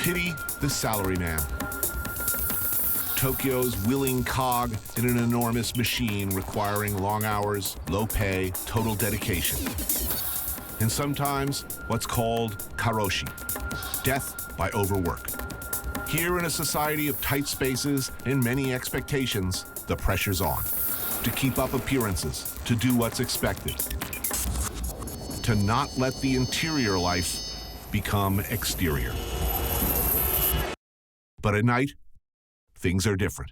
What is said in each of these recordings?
Pity the salaryman. Tokyo's willing cog in an enormous machine requiring long hours, low pay, total dedication. And sometimes what's called karoshi, death by overwork. Here in a society of tight spaces and many expectations, the pressure's on. To keep up appearances, to do what's expected. To not let the interior life become exterior. But at night, things are different.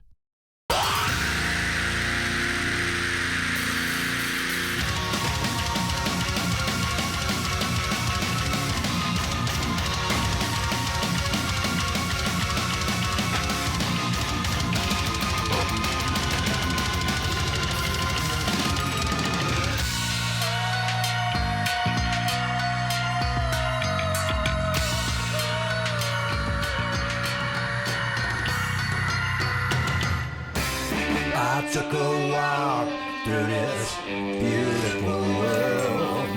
I took a walk through this beautiful world.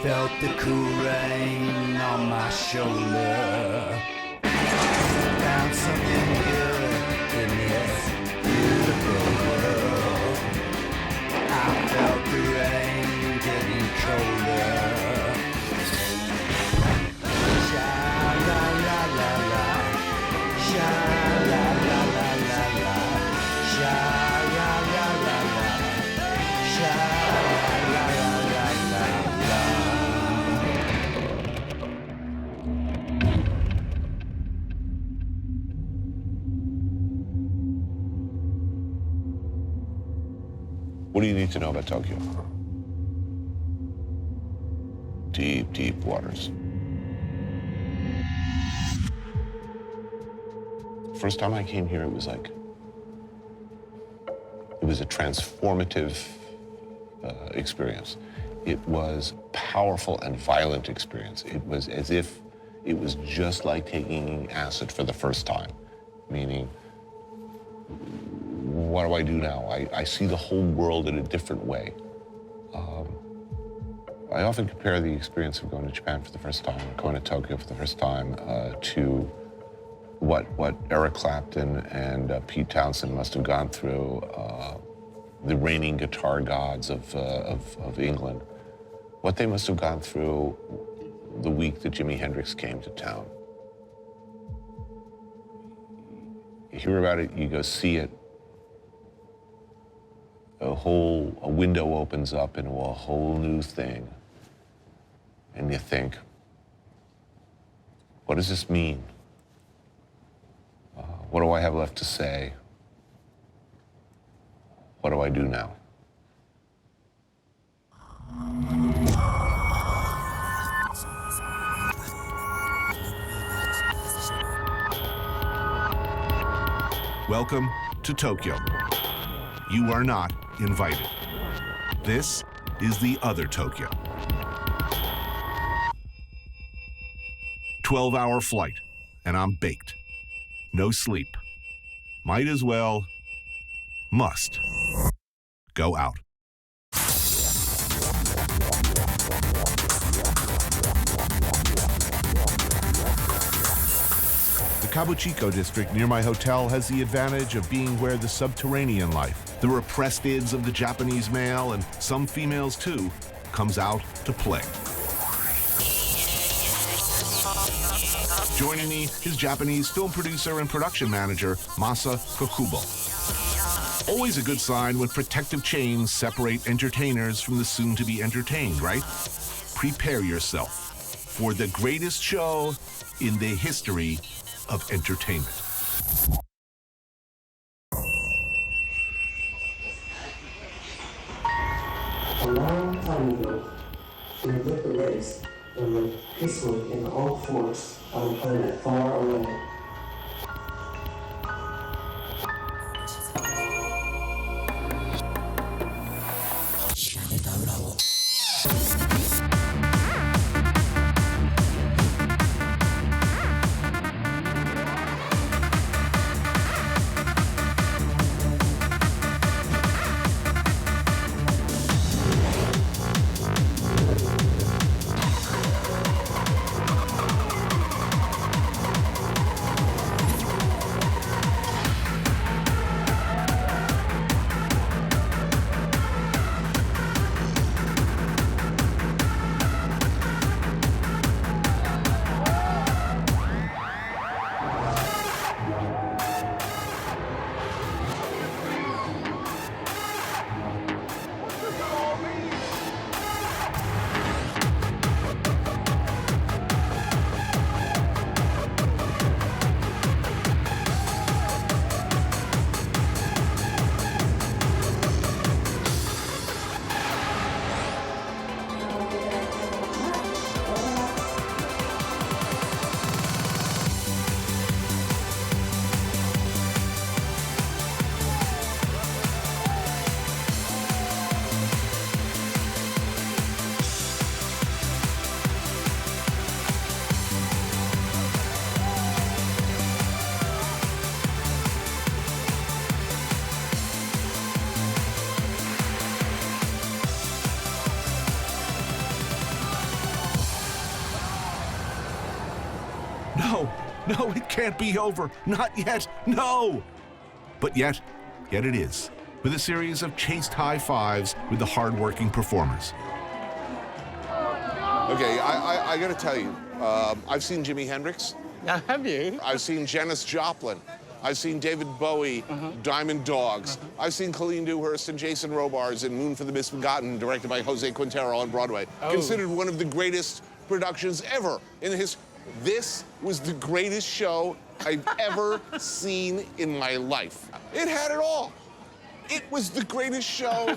Felt the cool rain on my shoulder. Found something good in this beautiful world. I felt the rain getting colder. Sha la la la la, sha la la la la la. Sha la la la la, sha la la la la la. What do you need to know about Tokyo? Deep, deep waters. First time I came here, it was a transformative experience. It was powerful and violent experience. It was as if it was just like taking acid for the first time, meaning, what do I do now? I see the whole world in a different way. I often compare the experience of going to Japan for the first time, or going to Tokyo for the first time, to what Eric Clapton and Pete Townsend must have gone through, the reigning guitar gods of England, what they must have gone through the week that Jimi Hendrix came to town. You hear about it, you go see it, a window opens up into a whole new thing, and you think, what does this mean? What do I have left to say? What do I do now? Welcome to Tokyo. You are not invited. This is the other Tokyo. 12-hour flight, and I'm baked. No sleep. Might as well, must, go out. The Kabuchiko district near my hotel has the advantage of being where the subterranean life, the repressed ids of the Japanese male, and some females too, comes out to play. Joining me is Japanese film producer and production manager Masa Kokubo. Always a good sign when protective chains separate entertainers from the soon-to-be entertained, right? Prepare yourself for the greatest show in the history of entertainment. A long time ago, we lived a race that lived peacefully in all forests on a planet far away. No, it can't be over. Not yet. No. But yet it is, with a series of chaste high fives with the hard-working performers. Okay, I got to tell you, I've seen Jimi Hendrix. Have you? I've seen Janis Joplin. I've seen David Bowie, Diamond Dogs. I've seen Colleen Dewhurst and Jason Robards in Moon for the Misbegotten, directed by Jose Quintero on Broadway. Considered one of the greatest productions ever in the history. This was the greatest show I've ever seen in my life. It had it all. It was the greatest show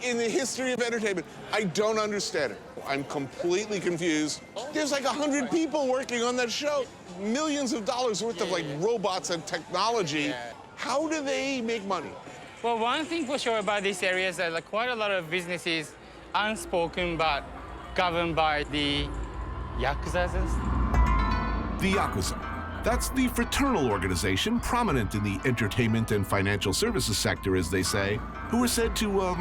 in the history of entertainment. I don't understand it. I'm completely confused. There's like 100 people working on that show. Millions of dollars worth of like robots and technology. How do they make money? Well, one thing for sure about this area is that like quite a lot of businesses unspoken but governed by the Yakuza. The Yakuza. That's the fraternal organization prominent in the entertainment and financial services sector, as they say, who are said to,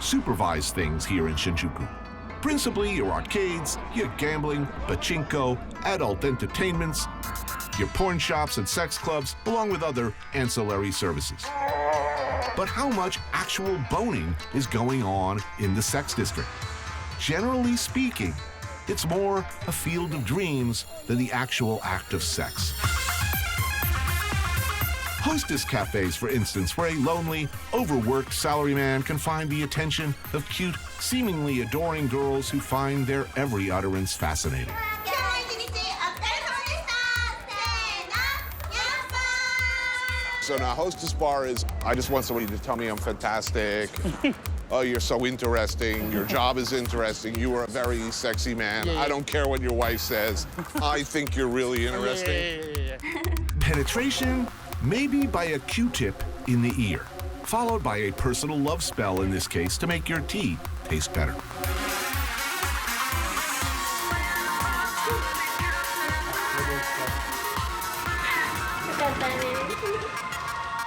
supervise things here in Shinjuku. Principally your arcades, your gambling, pachinko, adult entertainments, your porn shops and sex clubs, along with other ancillary services. But how much actual boning is going on in the sex district? Generally speaking, it's more a field of dreams than the actual act of sex. Hostess cafes, for instance, where a lonely, overworked salaryman can find the attention of cute, seemingly adoring girls who find their every utterance fascinating. So now Hostess Bar is, I just want somebody to tell me I'm fantastic. Oh, you're so interesting. Your job is interesting. You are a very sexy man. Yeah. I don't care what your wife says. I think you're really interesting. Yeah. Penetration, maybe by a Q-tip in the ear, followed by a personal love spell in this case to make your tea taste better.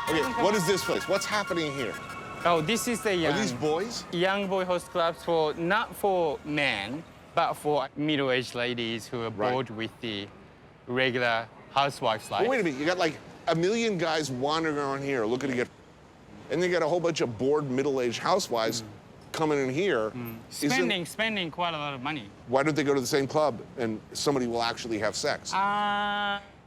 Okay, what is this place? What's happening here? Oh, this is the Are these boys? young boy host clubs for not for men, but for middle-aged ladies who are bored with the regular housewife's life. Well, wait a minute, you got like a million guys wandering around here looking to get, and they got a whole bunch of bored middle-aged housewives coming in here. Spending quite a lot of money. Why don't they go to the same club and somebody will actually have sex?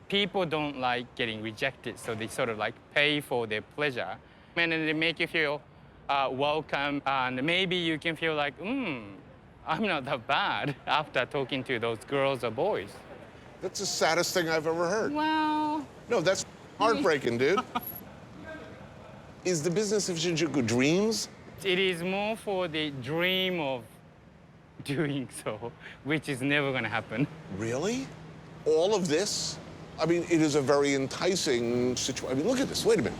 People don't like getting rejected, so they sort of like pay for their pleasure. And then they make you feel welcome, and maybe you can feel like, I'm not that bad after talking to those girls or boys. That's the saddest thing I've ever heard. Well... No, that's heartbreaking, dude. Is the business of Shinjuku dreams? It is more for the dream of doing so, which is never going to happen. Really? All of this? I mean, it is a very enticing situation. I mean, look at this. Wait a minute.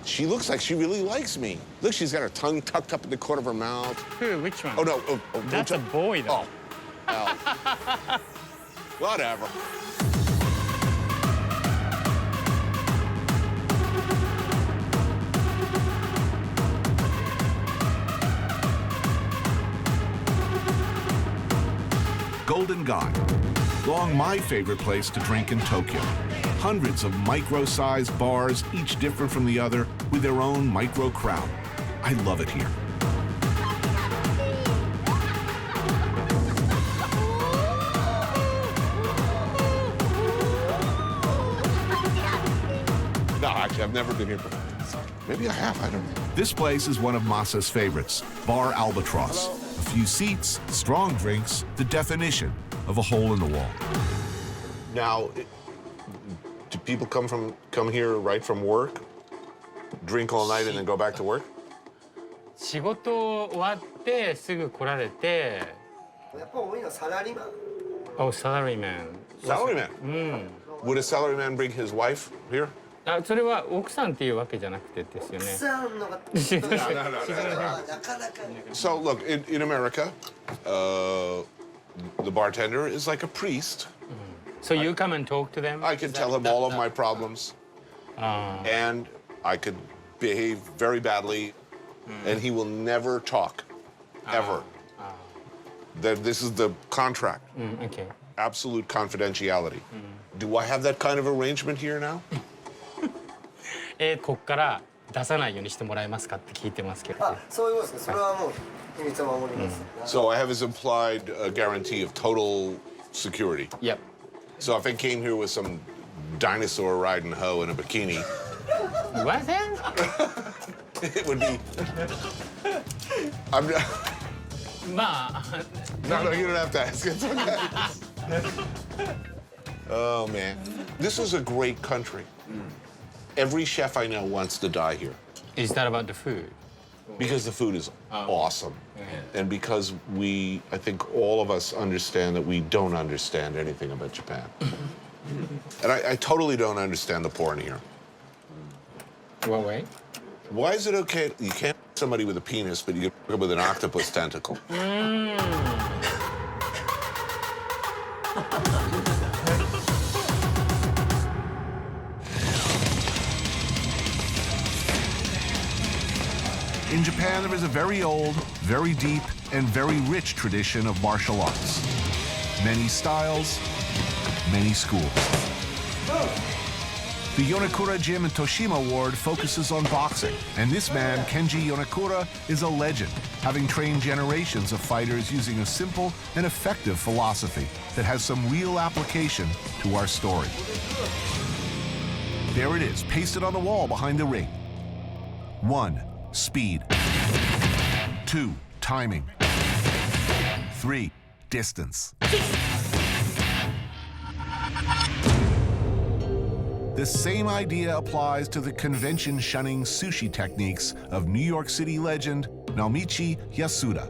She looks like she really likes me. Look, she's got her tongue tucked up in the corner of her mouth. Who? Which one? Oh, no. That's a boy, though. Oh. Well. Whatever. Golden Guy. Long my favorite place to drink in Tokyo. Hundreds of micro-sized bars, each different from the other, with their own micro crowd. I love it here. No, actually, I've never been here before. Maybe I have, I don't know. This place is one of Masa's favorites, Bar Albatross. A few seats, strong drinks, the definition of a hole in the wall. Now, do people come here right from work, drink all night, and then go back to work? 仕事終わってすぐ来られて。やっぱ多いのはサラリーマン。 Oh, salaryman. Salaryman? Would a salaryman bring his wife here? それは奥さんっていうわけじゃなくてですよね。奥さんのがなかなか。 So, look, in America, the bartender is like a priest. So you come and talk to them? I can tell him all of my problems, and I could behave very badly, and he will never talk, ever. That this is the contract. Okay. Absolute confidentiality. Do I have that kind of arrangement here now? こっから出さないようにしてもらえますかって聞いてますけど。あ、そういうことですね。それはもう秘密を守ります。So I have his implied guarantee of total security. Yep. So if I came here with some dinosaur riding hoe in a bikini, What then? it would be. I'm not. まあ No, you don't have to ask. It's okay. Oh man, this is a great country. Every chef I know wants to die here Is that about the food? because the food is awesome, and because I think all of us understand that we don't understand anything about Japan, and I totally don't understand the porn here. What way? Why is it okay? You can't somebody with a penis, but you can with an octopus tentacle. In Japan, there is a very old, very deep, and very rich tradition of martial arts. Many styles, many schools. The Yonakura Gym in Toshima Ward focuses on boxing, and this man, Kenji Yonakura, is a legend, having trained generations of fighters using a simple and effective philosophy that has some real application to our story. There it is, pasted on the wall behind the ring. 1. Speed. 2. Timing. 3. Distance. The same idea applies to the convention-shunning sushi techniques of New York City legend Naomichi Yasuda.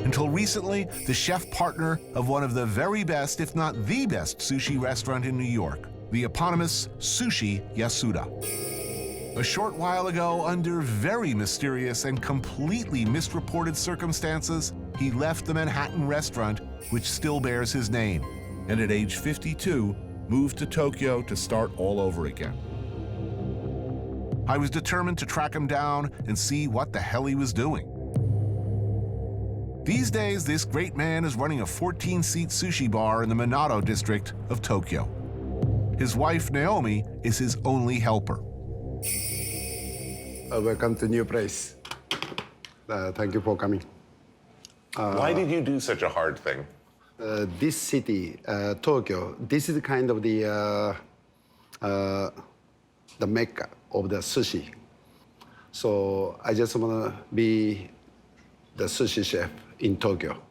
Until recently, the chef partner of one of the very best, if not the best, sushi restaurant in New York, the eponymous Sushi Yasuda. A short while ago, under very mysterious and completely misreported circumstances, he left the Manhattan restaurant, which still bears his name, and at age 52, moved to Tokyo to start all over again. I was determined to track him down and see what the hell he was doing. These days, this great man is running a 14-seat sushi bar in the Minato district of Tokyo. His wife, Naomi, is his only helper. Welcome to new place. Thank you for coming. Why did you do such a hard thing? This city, Tokyo, this is kind of the mecca of the sushi. So I just want to be the sushi chef in Tokyo.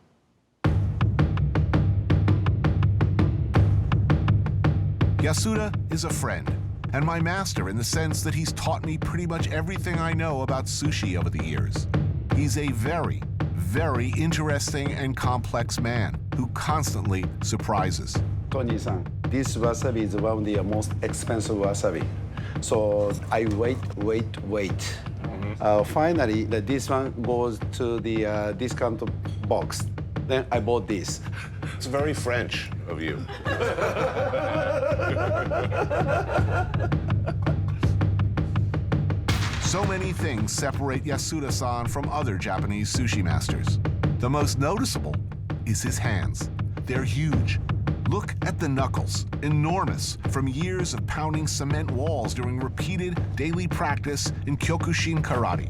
Yasuda is a friend, and my master in the sense that he's taught me pretty much everything I know about sushi over the years. He's a very, very interesting and complex man who constantly surprises. Tony-san, this wasabi is one of the most expensive wasabi. So I wait. Finally, this one goes to the discount box. Then I bought this. It's very French of you. So many things separate Yasuda-san from other Japanese sushi masters. The most noticeable is his hands. They're huge. Look at the knuckles, enormous, from years of pounding cement walls during repeated daily practice in Kyokushin karate.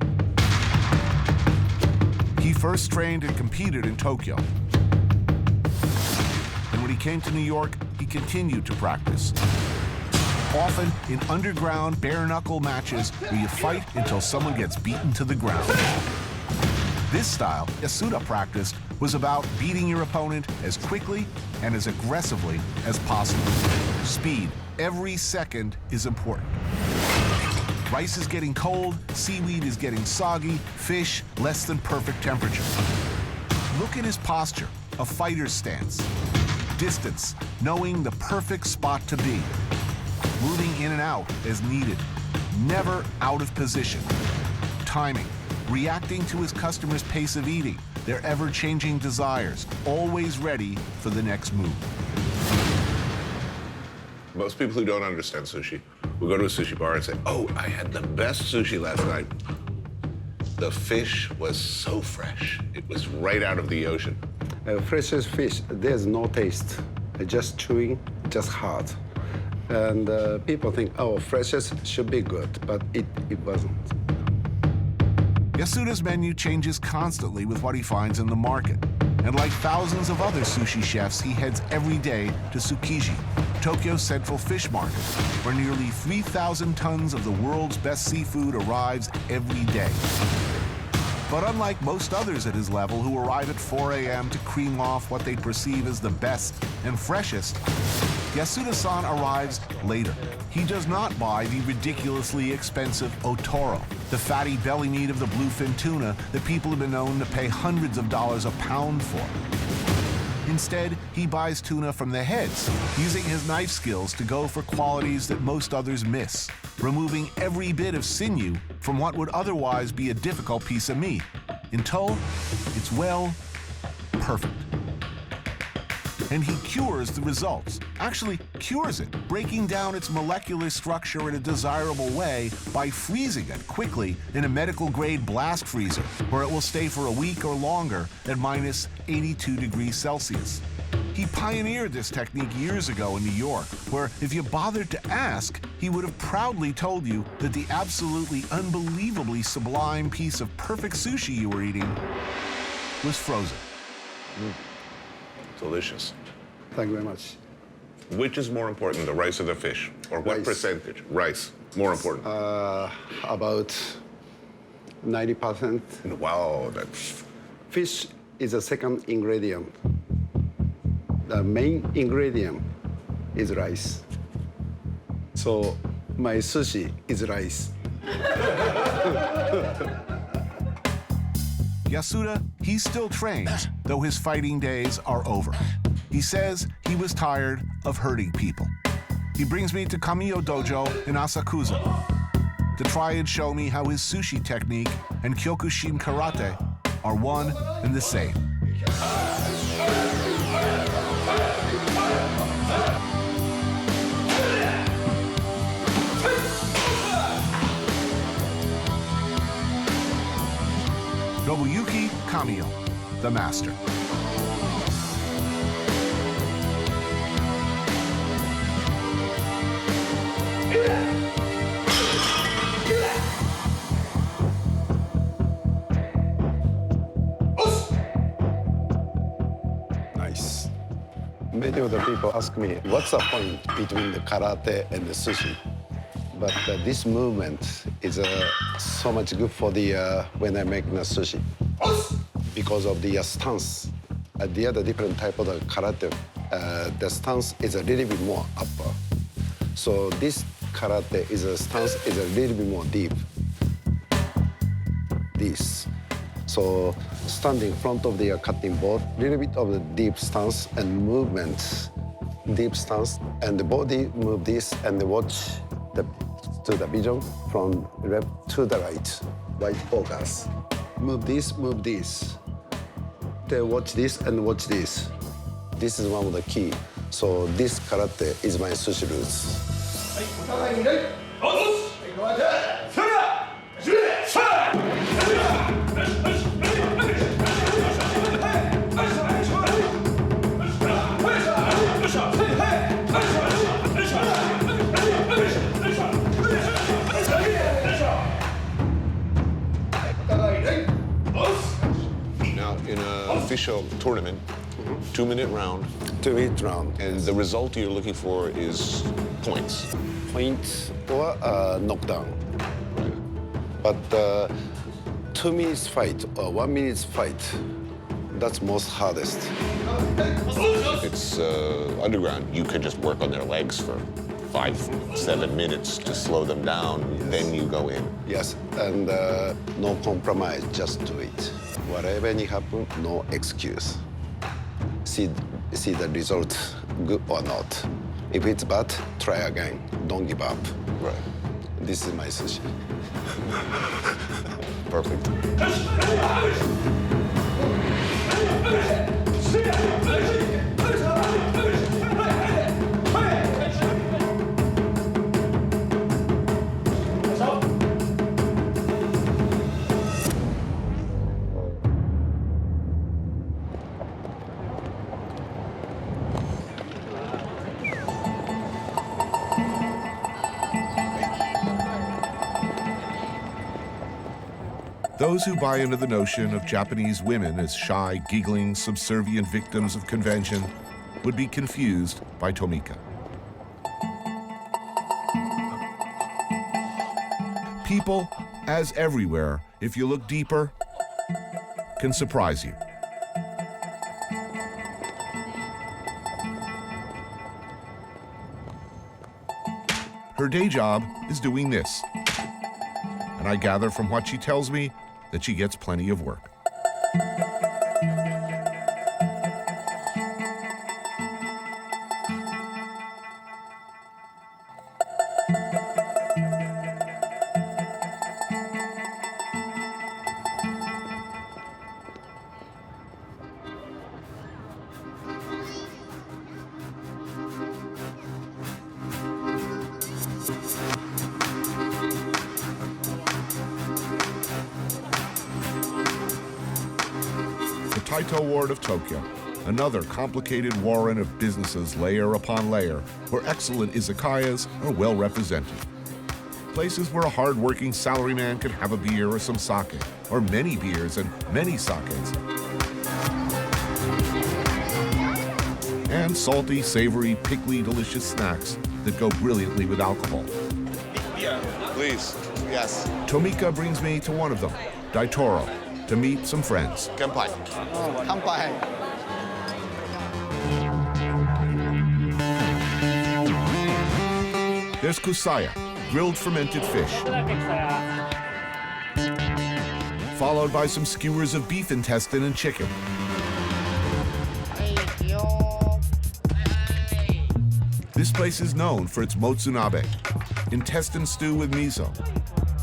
He first trained and competed in Tokyo. And when he came to New York, he continued to practice. Often in underground bare-knuckle matches where you fight until someone gets beaten to the ground. This style Yasuda practiced was about beating your opponent as quickly and as aggressively as possible. Speed, every second is important. Rice is getting cold, seaweed is getting soggy, fish less than perfect temperature. Look at his posture, a fighter's stance. Distance, knowing the perfect spot to be. Moving in and out as needed, never out of position. Timing, reacting to his customer's pace of eating, their ever-changing desires, always ready for the next move. Most people who don't understand sushi will go to a sushi bar and say, "Oh, I had the best sushi last night. The fish was so fresh. It was right out of the ocean." Freshest fish, there's no taste. Just chewing, just hard. And people think, oh, freshest should be good, but it wasn't. Yasuda's menu changes constantly with what he finds in the market. And like thousands of other sushi chefs, he heads every day to Tsukiji, Tokyo's central fish market, where nearly 3,000 tons of the world's best seafood arrives every day. But unlike most others at his level who arrive at 4 a.m. to cream off what they perceive as the best and freshest, Yasuda-san arrives later. He does not buy the ridiculously expensive otoro, the fatty belly meat of the bluefin tuna that people have been known to pay hundreds of dollars a pound for. Instead, he buys tuna from the heads, using his knife skills to go for qualities that most others miss, removing every bit of sinew from what would otherwise be a difficult piece of meat, until it's, well, perfect. And he cures the results, actually cures it, breaking down its molecular structure in a desirable way by freezing it quickly in a medical-grade blast freezer, where it will stay for a week or longer at minus 82 degrees Celsius. He pioneered this technique years ago in New York, where if you bothered to ask, he would have proudly told you that the absolutely unbelievably sublime piece of perfect sushi you were eating was frozen. Delicious. Thank you very much. Which is more important, the rice or the fish? Or what Rice. percentage? Rice, more important. About 90%. Wow, that's... Fish is the second ingredient. The main ingredient is rice. So my sushi is rice. Yasuda, he still trains, though his fighting days are over. He says he was tired of hurting people. He brings me to Kamiyo Dojo in Asakusa to try and show me how his sushi technique and Kyokushin karate are one and the same. Nobuyuki Kamiyo, the master. Nice. Many of the people ask me, what's the point between the karate and the sushi? But this movement is so much good for the when I make the sushi because of the stance. The other different type of the karate, the stance is a little bit more upper. So this karate is a stance is a little bit more deep. This. So standing in front of the cutting board, little bit of the deep stance and movement, deep stance, and the body move this and watch to the vision from left to the right, white focus. Move this, move this. Then watch this and watch this. This is one of the key. So this karate is my sushi roots. Now, in an official tournament, 2-minute round, 2-minute round. and the result you're looking for is points. Point or knockdown. But 2 minutes fight or 1 minute fight, that's most hardest. It's underground. You can just work on their legs for 5-7 minutes to slow them down, then you go in. Yes, and no compromise, just do it. Whatever may happen, no excuse. See the result, good or not. If it's bad, try again. Don't give up. Right. This is my sushi. Perfect. Those who buy into the notion of Japanese women as shy, giggling, subservient victims of convention would be confused by Tomika. People, as everywhere, if you look deeper, can surprise you. Her day job is doing this, and I gather from what she tells me that she gets plenty of work. Taito Ward of Tokyo, another complicated warren of businesses layer upon layer, where excellent izakayas are well represented. Places where a hard-working salaryman can have a beer or some sake, or many beers and many sakes. And salty, savory, pickly, delicious snacks that go brilliantly with alcohol. Please. Yes. Tomika brings me to one of them, Daitoro, to meet some friends. Kenpai. Kanpai. There's kusaya, grilled fermented fish, followed by some skewers of beef intestine and chicken. This place is known for its motsunabe, intestine stew with miso,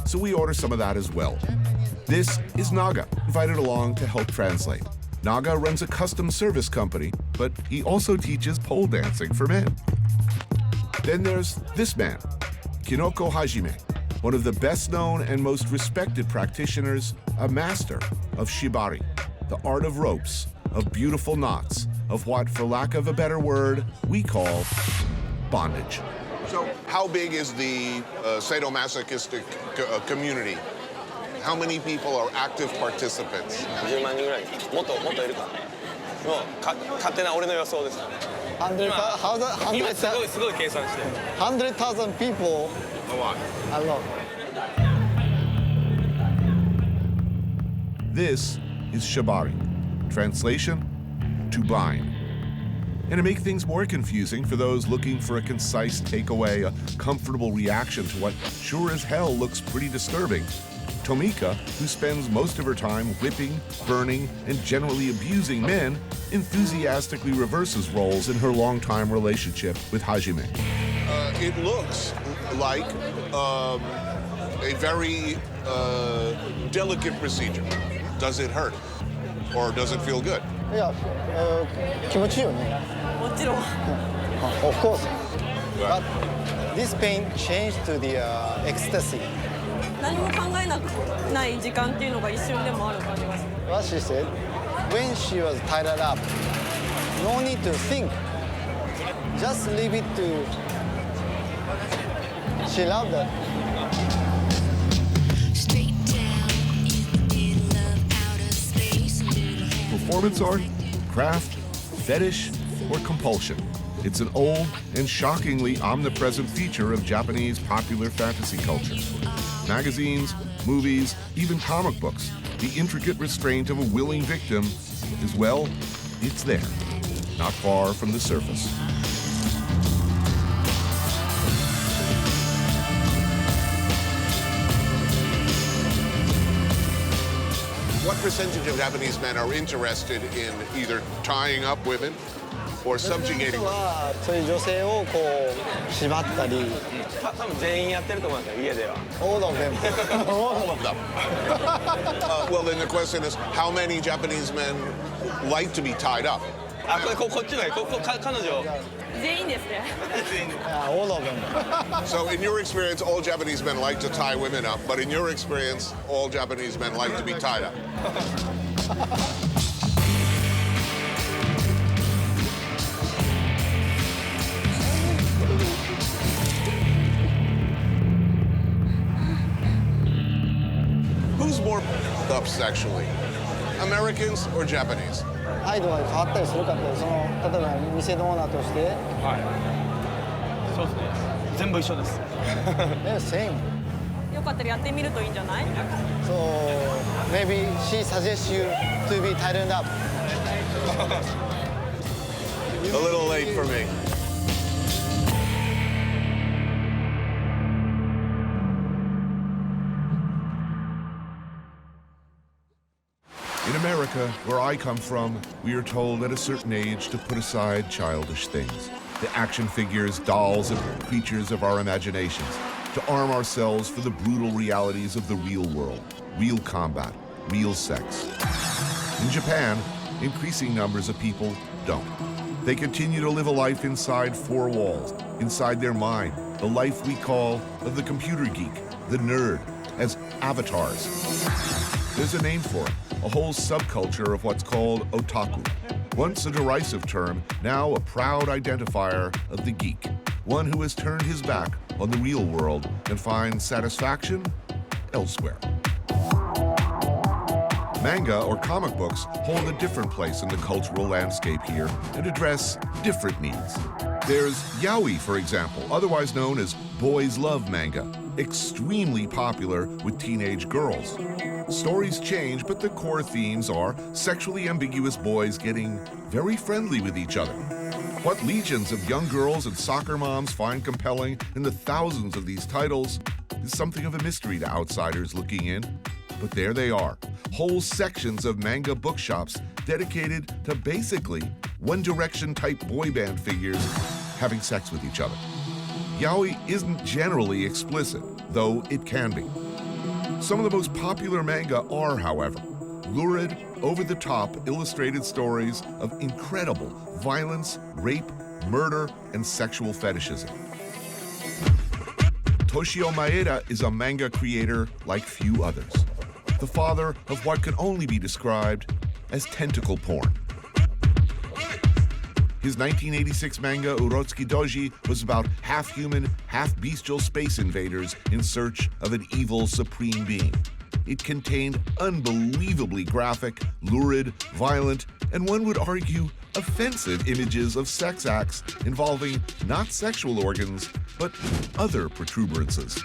so we order some of that as well. This is Naga, invited along to help translate. Naga runs a custom service company, but he also teaches pole dancing for men. Then there's this man, Kinoko Hajime, one of the best-known and most respected practitioners, a master of shibari, the art of ropes, of beautiful knots, of what, for lack of a better word, we call bondage. So how big is the sadomasochistic community? How many people are active participants? 10万人ぐらいもっといるかの勝手な俺の予想です。今すごい計算して。100,000 people. A lot. A lot. This is shibari. Translation, to bind. And to make things more confusing for those looking for a concise takeaway, a comfortable reaction to what sure as hell looks pretty disturbing, Tomika, who spends most of her time whipping, burning, and generally abusing men, enthusiastically reverses roles in her longtime relationship with Hajime. It looks like a very delicate procedure. Does it hurt? Or does it feel good? Yeah, 気持ちいいよね。もちろん。Of course. But this pain changed to the ecstasy. 何も考えない時間っていうのが一瞬でもある感じがする。What she said, when she was tied up, no need to think. Just leave it to. She loved that. Performance art, craft, fetish, or compulsion. It's an old and shockingly omnipresent feature of Japanese popular fantasy culture. Magazines, movies, even comic books, the intricate restraint of a willing victim is, well, it's there, not far from the surface. What percentage of Japanese men are interested in either tying up women or subjugating women? そういう女性をこう縛ったり。多分全員やってると思うんですよ家では。All of them. All of them. Well, then the question is, how many Japanese men like to be tied up? あ、こっちの彼女。全員ですね。All of them. So in your experience, all Japanese men like to tie women up, but in your experience, all Japanese men like to be tied up. Who's more up sexually? Americans or Japanese? 態度が変わったりするかって、例えば店のオーナーとして。はい。そうですね。全部一緒です。Same. よかったらやってみるといいんじゃない？ So maybe she suggests you to be tightened up. A little late for me. In America, where I come from, we are told at a certain age to put aside childish things, the action figures, dolls, and creatures of our imaginations, to arm ourselves for the brutal realities of the real world, real combat, real sex. In Japan, increasing numbers of people don't. They continue to live a life inside four walls, inside their mind, the life we call of the computer geek, the nerd, as avatars. There's a name for it, a whole subculture of what's called Otaku. Once a derisive term, now a proud identifier of the geek, one who has turned his back on the real world and finds satisfaction elsewhere. Manga or comic books hold a different place in the cultural landscape here and address different needs. There's yaoi, for example, otherwise known as boys love manga, extremely popular with teenage girls. Stories change, but the core themes are sexually ambiguous boys getting very friendly with each other. What legions of young girls and soccer moms find compelling in the thousands of these titles is something of a mystery to outsiders looking in. But there they are, whole sections of manga bookshops dedicated to basically One Direction type boy band figures having sex with each other. Yaoi isn't generally explicit, though it can be. Some of the most popular manga are, however, lurid, over-the-top illustrated stories of incredible violence, rape, murder, and sexual fetishism. Toshio Maeda is a manga creator like few others, the father of what can only be described as tentacle porn. His 1986 manga Urotsuki Doji was about half-human, half-bestial space invaders in search of an evil supreme being. It contained unbelievably graphic, lurid, violent, and one would argue offensive images of sex acts involving not sexual organs, but other protuberances.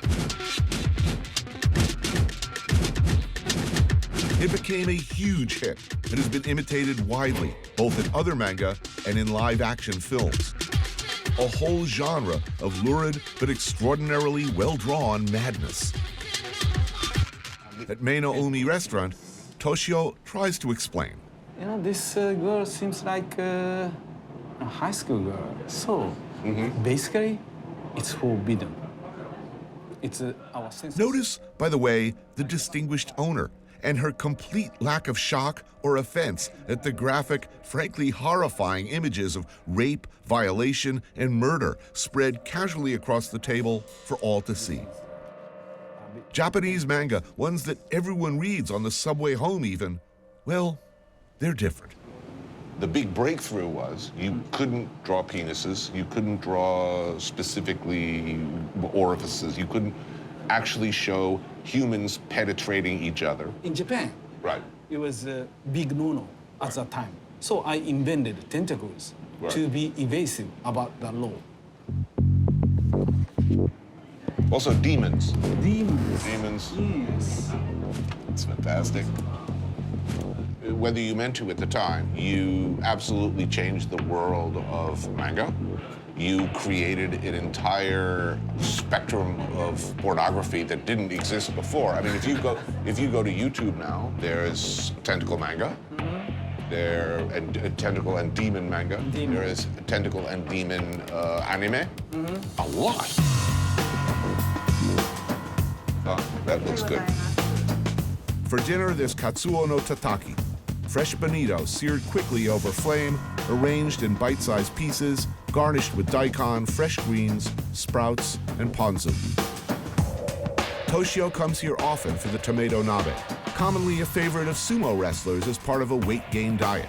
It became a huge hit and has been imitated widely, both in other manga and in live-action films. A whole genre of lurid but extraordinarily well-drawn madness. At Meino Umi restaurant, Toshio tries to explain. You know, this girl seems like a high school girl. So, basically, it's forbidden. It's our sense. Notice, by the way, the distinguished owner and her complete lack of shock or offense at the graphic, frankly horrifying images of rape, violation, and murder spread casually across the table for all to see. Japanese manga, ones that everyone reads on the subway home even, well, they're different. The big breakthrough was you couldn't draw penises, you couldn't draw specifically orifices, you couldn't actually show humans penetrating each other. In Japan, right, it was a big no-no at that time. So I invented tentacles to be evasive about the law. Also demons. Demons. Demons. Yes. It's fantastic. Whether you meant to at the time, you absolutely changed the world of manga. You created an entire spectrum of pornography that didn't exist before. I mean, if you go to YouTube now, there's tentacle manga, tentacle and demon manga. There is tentacle and demon anime. A lot. Oh, that looks good. For dinner, there's katsuo no tataki, fresh bonito seared quickly over flame, arranged in bite-sized pieces, garnished with daikon, fresh greens, sprouts, and ponzu. Toshio comes here often for the tomato nabe, commonly a favorite of sumo wrestlers as part of a weight gain diet.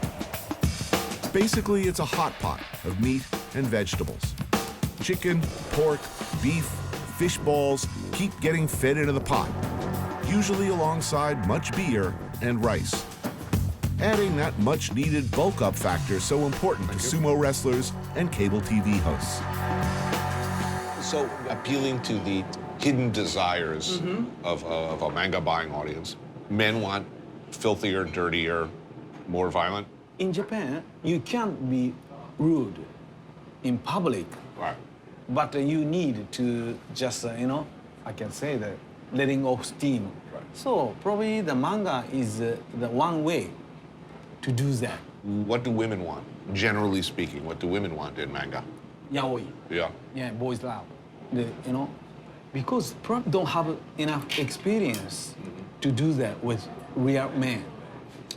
Basically, it's a hot pot of meat and vegetables. Chicken, pork, beef, fish balls keep getting fed into the pot. usually alongside much beer and rice, adding that much-needed bulk-up factor so important to sumo wrestlers and cable TV hosts. So appealing to the hidden desires of a manga buying audience. Men want filthier, dirtier, more violent. In Japan, you can't be rude in public, Right. but you need to just, I can say that, letting off steam. Right. So probably the manga is the one way to do that. What do women want? Generally speaking, what do women want in manga? Yaoi. Yeah. Yeah, boys love. Because probably don't have enough experience to do that with real men.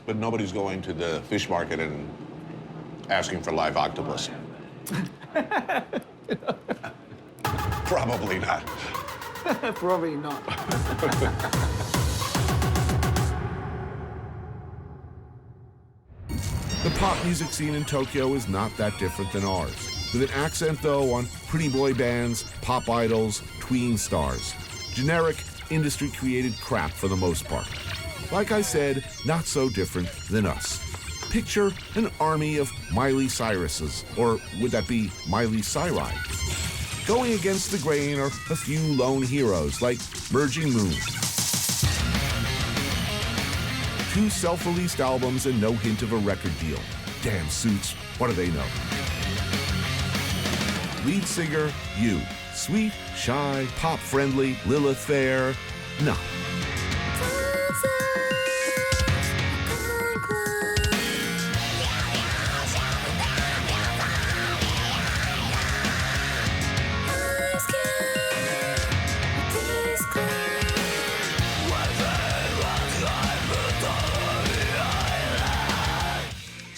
But nobody's going to the fish market and asking for live octopus. Probably not. Probably not. The pop music scene in Tokyo is not that different than ours, with an accent, though, on pretty boy bands, pop idols, tween stars. Generic, industry-created crap for the most part. Like I said, not so different than us. Picture an army of Miley Cyruses, or would that be Miley Cyri? Going against the grain are a few lone heroes like Merging Moon. 2 self-released albums and no hint of a record deal. Damn Suits, what do they know? Lead singer, you. Sweet, shy, pop-friendly, Lilith Fair, no.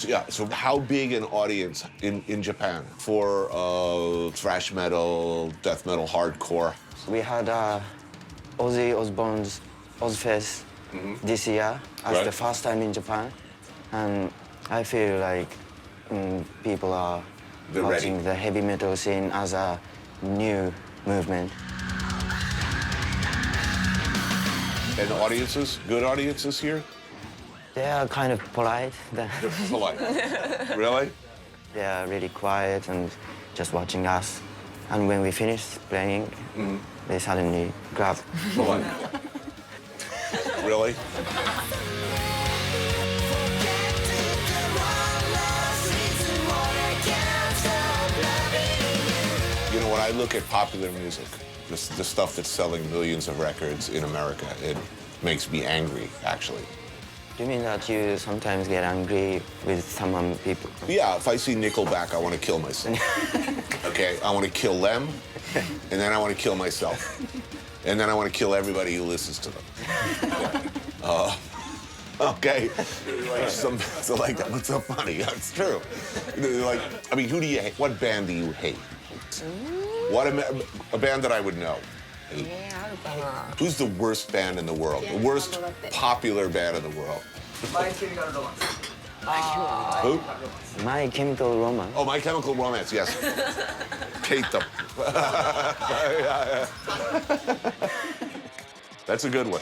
Yeah, so how big an audience in Japan for thrash metal, death metal, hardcore? We had Ozzy Osbourne's Ozfest this year as the first time in Japan. And I feel like people are They're watching ready. the heavy metal scene as a new movement. And audiences, good audiences here? They are kind of polite. Polite. Really? They are really quiet and just watching us. And when we finish playing, they suddenly grab. Polite. Really? You know, when I look at popular music, the stuff that's selling millions of records in America, it makes me angry, actually. Do you mean that you sometimes get angry with some people? Yeah, if I see Nickelback, I want to kill myself. Okay, I want to kill them, and then I want to kill myself. And then I want to kill everybody who listens to them. Yeah. Okay. So like that, what's so funny? That's true. Like, I mean, who do you hate? What band do you hate? What a band that I would know. Who's the worst band in the world? The worst popular band in the world? Who? My Chemical Romance. Oh, My Chemical Romance, yes. Hate them. That's a good one.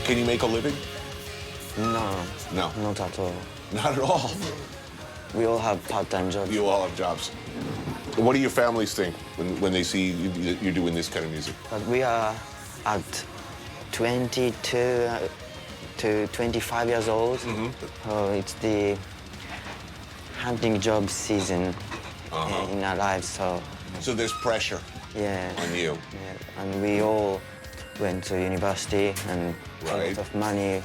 Can you make a living? No. No. Not at all. Not at all. We all have part-time jobs. You all have jobs. What do your families think when they see you're doing this kind of music? But we are at 22 to 25 years old. So it's the hunting job season in our lives. So there's pressure Yeah. on you. Yeah. And we all went to university and a lot of money.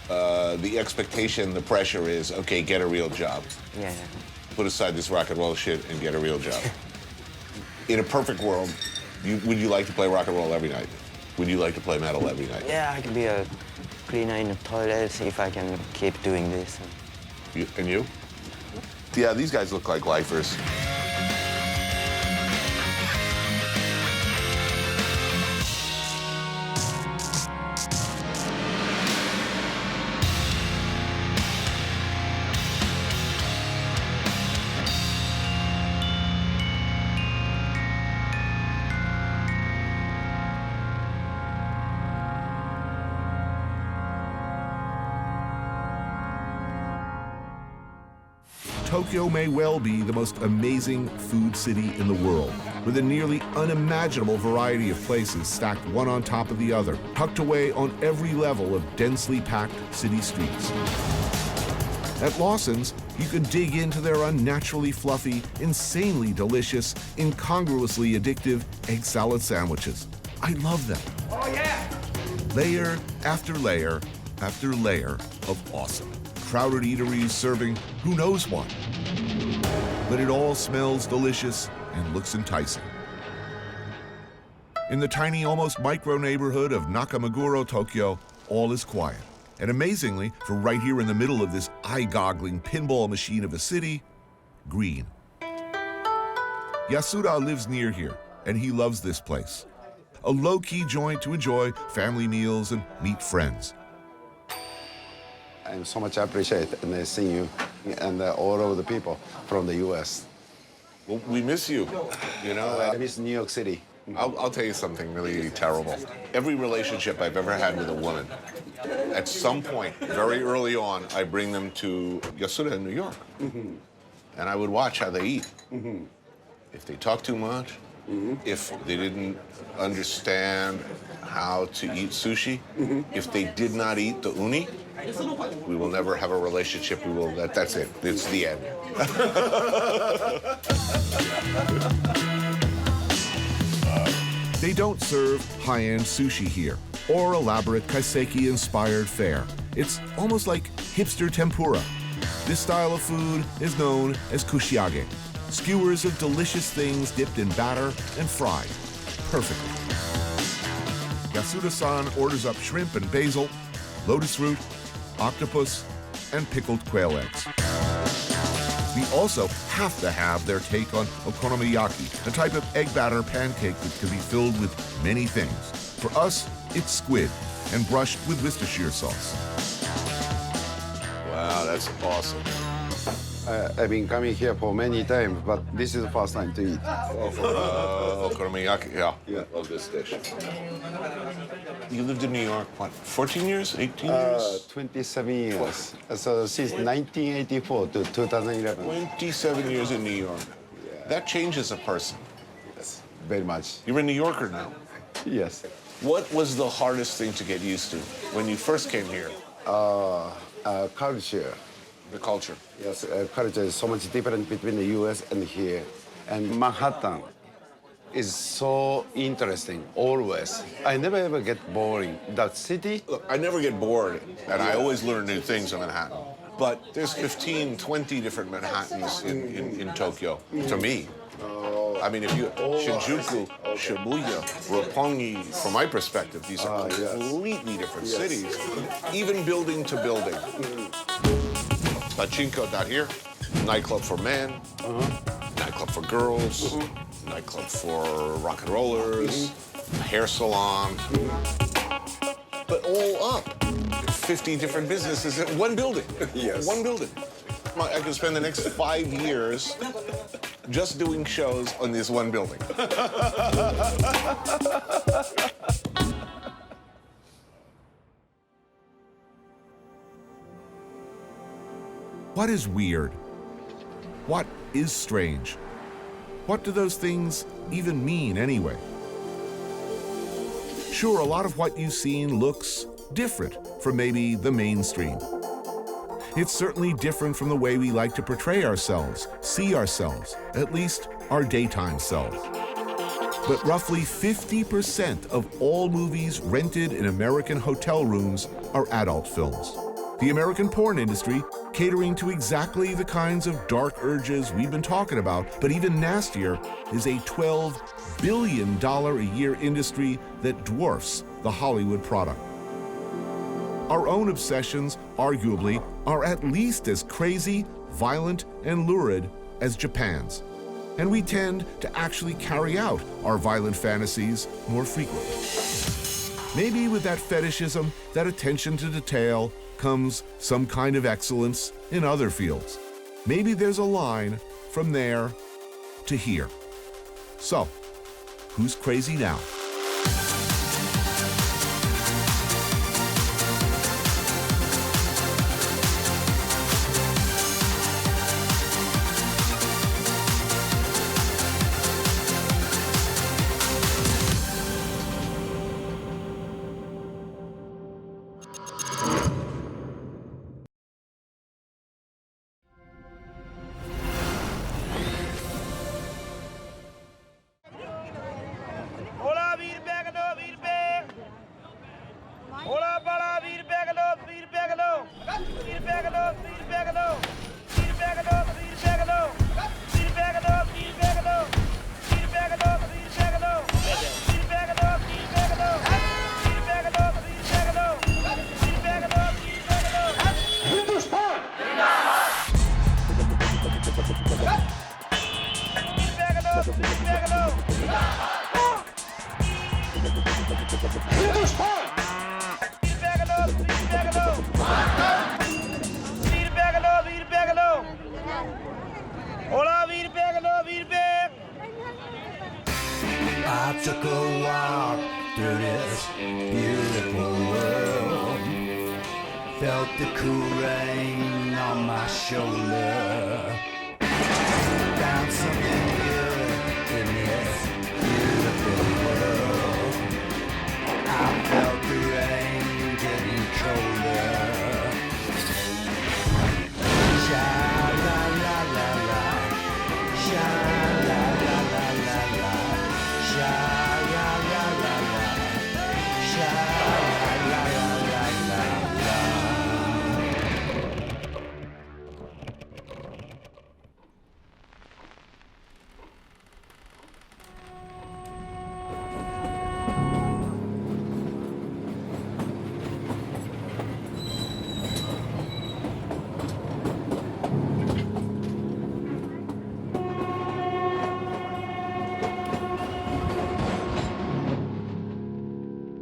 The expectation, the pressure is, okay, get a real job. Yeah. Put aside this rock and roll shit and get a real job. In a perfect world, would you like to play rock and roll every night? Would you like to play metal every night? Yeah, I could be a cleaner in the toilet if I can keep doing this. And you? Yeah, these guys look like lifers. Tokyo may well be the most amazing food city in the world, with a nearly unimaginable variety of places stacked one on top of the other, tucked away on every level of densely packed city streets. At Lawson's, you can dig into their unnaturally fluffy, insanely delicious, incongruously addictive egg salad sandwiches. I love them. Oh yeah! Layer after layer after layer of awesome. Crowded eateries serving who knows what. But it all smells delicious and looks enticing. In the tiny, almost micro neighborhood of Nakamaguro, Tokyo, all is quiet. And amazingly, for right here in the middle of this eye-goggling pinball machine of a city, green. Yasuda lives near here, and he loves this place. A low-key joint to enjoy family meals and meet friends. I'm so much appreciated and seeing you and all of the people from the U.S. Well, we miss you, you know? I miss New York City. I'll tell you something really terrible. Every relationship I've ever had with a woman, at some point, very early on, I bring them to Yasuda in New York. And I would watch how they eat. If they talk too much, if they didn't understand how to eat sushi, if they did not eat the uni, we will never have a relationship. That's it. It's the end. They don't serve high-end sushi here, or elaborate kaiseki-inspired fare. It's almost like hipster tempura. This style of food is known as kushiage, skewers of delicious things dipped in batter and fried perfectly. Yasuda-san orders up shrimp and basil, lotus root, octopus, and pickled quail eggs. We also have to have their take on okonomiyaki, a type of egg batter pancake that can be filled with many things. For us, it's squid and brushed with Worcestershire sauce. Wow, that's awesome. I've been coming here for many times, but this is the first time to eat. Okonomiyaki, yeah. Love this dish. You lived in New York, what, 14 years, 18 years? 27 years. So since 1984 to 2011. 27 years in New York. That changes a person. Yes, very much. You're a New Yorker now. Yes. What was the hardest thing to get used to when you first came here? Culture. The culture. Yes, culture is so much different between the U.S. and here. And Manhattan is so interesting, always. I never ever get boring. That city... Look, I never get bored, and I always learn new things in Manhattan. But there's 15, 20 different Manhattans in Tokyo, to me. I mean, if you... Shinjuku, Shibuya, Roppongi, from my perspective, these are completely different cities, even building to building. Pachinko down here, nightclub for men, nightclub for girls, nightclub for rock and rollers, hair salon, but all up. 50 different businesses in one building. Yes. One building. I could spend the next 5 years just doing shows on this one building. What is weird? What is strange? What do those things even mean anyway? Sure, a lot of what you've seen looks different from maybe the mainstream. It's certainly different from the way we like to portray ourselves, see ourselves, at least our daytime selves. But roughly 50% of all movies rented in American hotel rooms are adult films. The American porn industry catering to exactly the kinds of dark urges we've been talking about, but even nastier, is a $12 billion a year industry that dwarfs the Hollywood product. Our own obsessions, arguably, are at least as crazy, violent, and lurid as Japan's. And we tend to actually carry out our violent fantasies more frequently. Maybe with that fetishism, that attention to detail, comes some kind of excellence in other fields. Maybe there's a line from there to here. So, who's crazy now? I took a walk through this beautiful world. Felt the cool rain on my shoulder. Found something good in this beautiful world. I felt the rain getting colder. Sha la la la la, sha la la la la la, sha la la la la, sha la la la la la.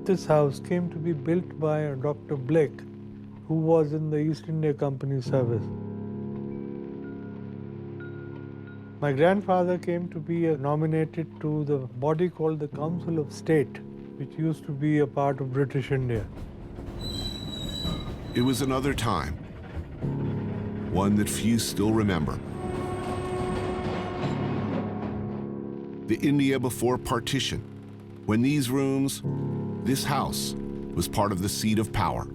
This house came to be built by Dr. Blake, who was in the East India Company service. My grandfather came to be nominated to the body called the Council of State, which used to be a part of British India. It was another time, one that few still remember. The India before partition, when these rooms, this house, was part of the seat of power.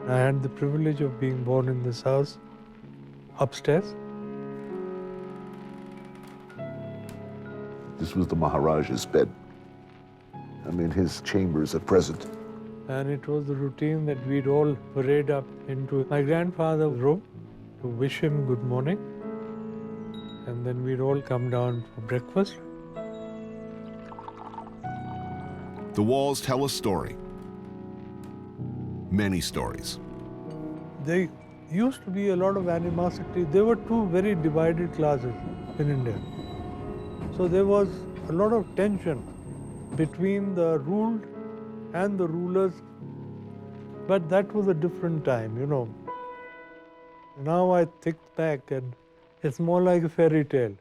I had the privilege of being born in this house, upstairs. This was the Maharaja's bed. I mean, his chambers at present. And it was the routine that we'd all parade up into my grandfather's room to wish him good morning. And then we'd all come down for breakfast. The walls tell a story. Many stories. There used to be a lot of animosity. There were two very divided classes in India. So there was a lot of tension between the ruled and the rulers. But that was a different time, you know. Now I think back and it's more like a fairy tale.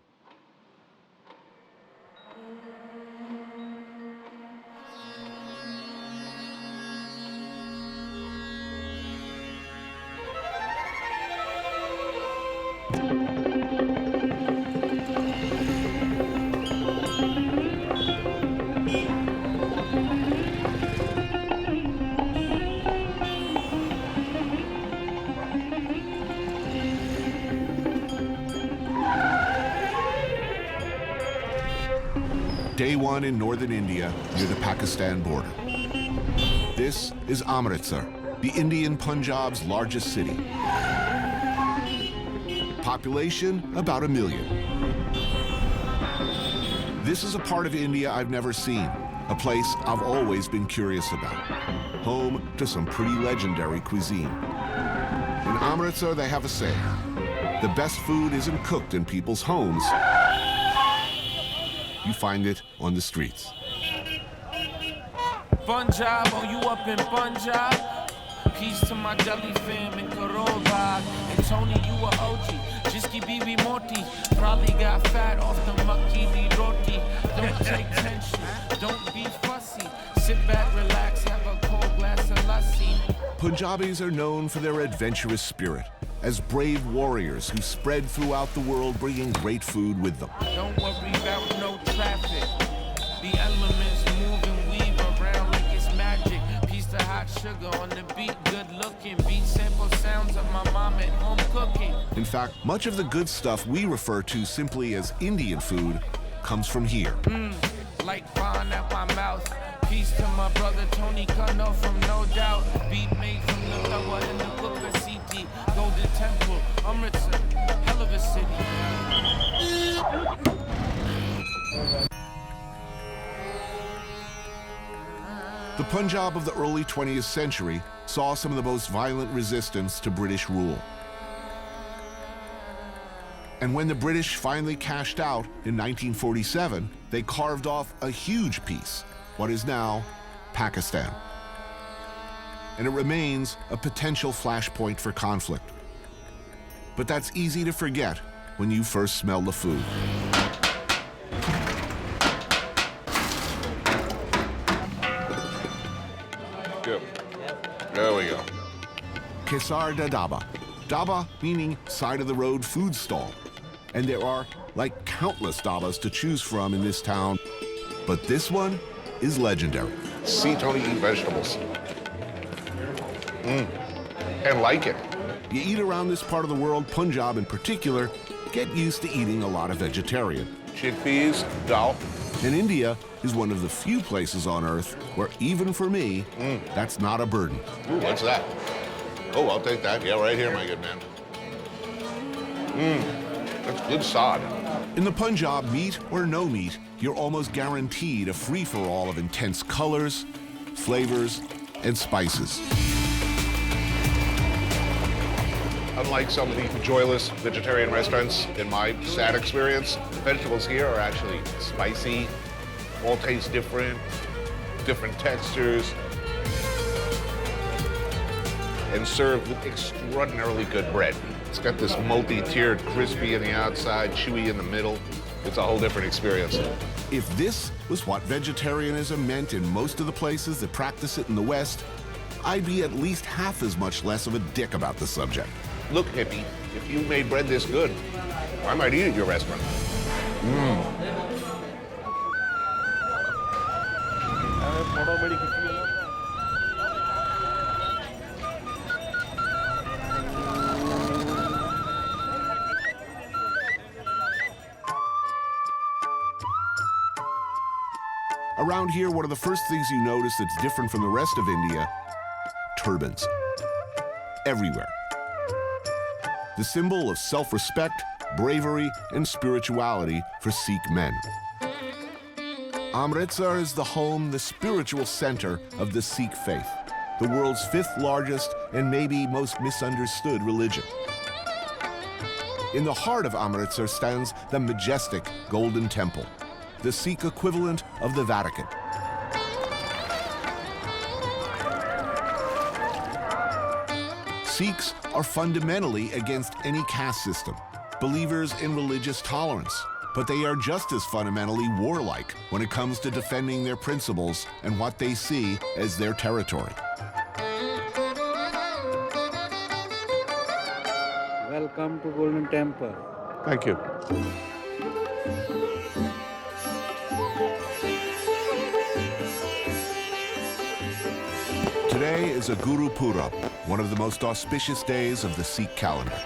Day one in northern India, near the Pakistan border. This is Amritsar, the Indian Punjab's largest city. Population, about 1 million. This is a part of India I've never seen, a place I've always been curious about. Home to some pretty legendary cuisine. In Amritsar, they have a saying: the best food isn't cooked in people's homes. You find it on the streets. Punjab, oh, you up in Punjab? Peace to my Delhi fam in Karol. And Tony, you a OG. Jiski Bibi Moti. Probably got fat off the makki di roti. Don't take tension, don't be fussy. Sit back, relax, have a cold glass of lassi. Punjabis are known for their adventurous spirit, as brave warriors who spread throughout the world bringing great food with them. Don't worry about no traffic. The elements move and weave around like it's magic. Piece of hot sugar on the beat, good looking. Beat sample sounds of my mom at home cooking. In fact, much of the good stuff we refer to simply as Indian food comes from here. Like fine at my mouth. Peace to my brother Tony Kano from No Doubt. Beat made from the Tawa in the Cooker CT. Golden Temple, Amritsar, hell of a city. The Punjab of the early 20th century saw some of the most violent resistance to British rule. And when the British finally cashed out in 1947, they carved off a huge piece, what is now Pakistan. And it remains a potential flashpoint for conflict. But that's easy to forget when you first smell the food. Good. There we go. Kesar da Daba. Daba meaning side-of-the-road food stall. And there are like countless dabas to choose from in this town. But this one is legendary. See Tony eat vegetables. And like it. You eat around this part of the world, Punjab in particular, get used to eating a lot of vegetarian. Chickpeas, dal. And India is one of the few places on earth where, even for me, that's not a burden. Ooh, what's that? Oh, I'll take that. Yeah, right here, my good man. That's good sod. In the Punjab, meat or no meat, you're almost guaranteed a free-for-all of intense colors, flavors, and spices. Unlike some of the joyless vegetarian restaurants, in my sad experience, the vegetables here are actually spicy, all taste different, different textures, and served with extraordinarily good bread. It's got this multi-tiered, crispy in the outside, chewy in the middle. It's a whole different experience. If this was what vegetarianism meant in most of the places that practice it in the West, I'd be at least half as much less of a dick about the subject. Look, hippie, if you made bread this good, I might eat at your restaurant. Around here, one of the first things you notice that's different from the rest of India, turbans. Everywhere. The symbol of self-respect, bravery, and spirituality for Sikh men. Amritsar is the home, the spiritual center of the Sikh faith, the world's 5th largest and maybe most misunderstood religion. In the heart of Amritsar stands the majestic Golden Temple, the Sikh equivalent of the Vatican. Sikhs are fundamentally against any caste system, believers in religious tolerance, but they are just as fundamentally warlike when it comes to defending their principles and what they see as their territory. Welcome to Golden Temple. Thank you. Today is a Guru Purab, one of the most auspicious days of the Sikh calendar.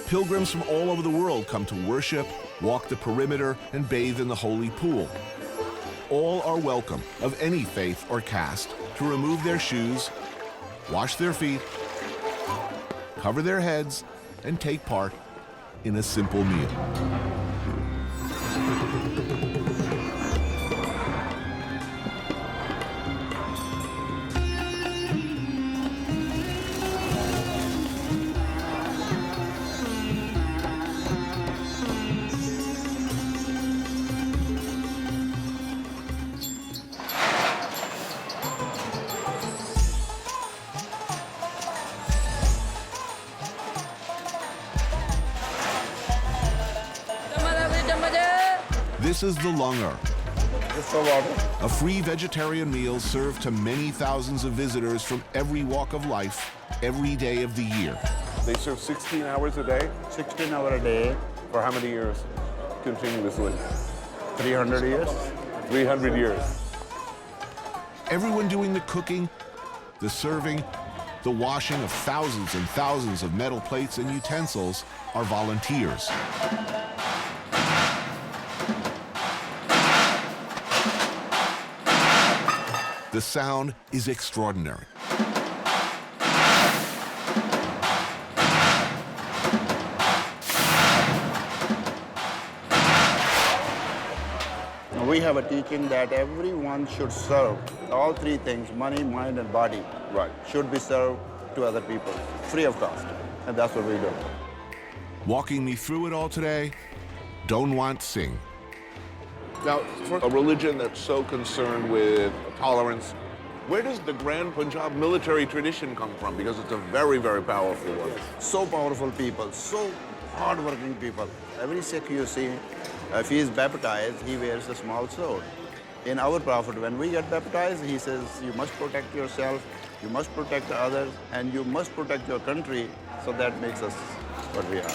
Pilgrims from all over the world come to worship, walk the perimeter, and bathe in the holy pool. All are welcome, of any faith or caste, to remove their shoes, wash their feet, cover their heads, and take part in a simple meal. This is the langar, a free vegetarian meal served to many thousands of visitors from every walk of life, every day of the year. They serve 16 hours a day? 16 hours a day, For how many years? Continuously? 300 years. 300 years. Everyone doing the cooking, the serving, the washing of thousands and thousands of metal plates and utensils are volunteers. The sound is extraordinary. We have a teaching that everyone should serve all 3 things, money, mind, and body. Right. Should be served to other people, free of cost. And that's what we do. Walking me through it all today, Donwant Singh. Now, for a religion that's so concerned with tolerance, where does the Grand Punjab military tradition come from? Because it's a very, very powerful one. So powerful people, so hard-working people. Every Sikh you see, if he is baptized, he wears a small sword. In our Prophet, when we get baptized, he says, you must protect yourself, you must protect others, and you must protect your country. So that makes us what we are.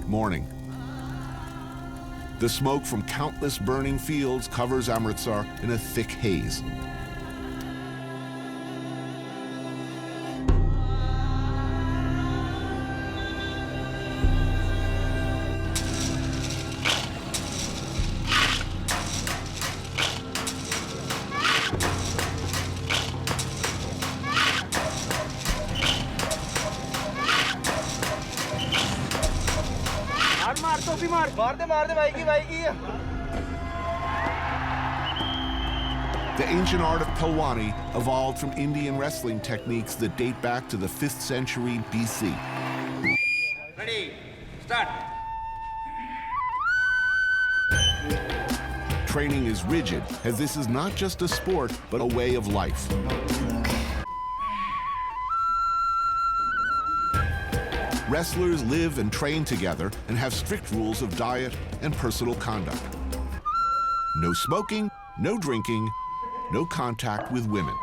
Morning. The smoke from countless burning fields covers Amritsar in a thick haze. The ancient art of Pelwani evolved from Indian wrestling techniques that date back to the 5th century BC. Ready, start. Training is rigid, as this is not just a sport, but a way of life. Wrestlers live and train together and have strict rules of diet and personal conduct. No smoking, no drinking, no contact with women.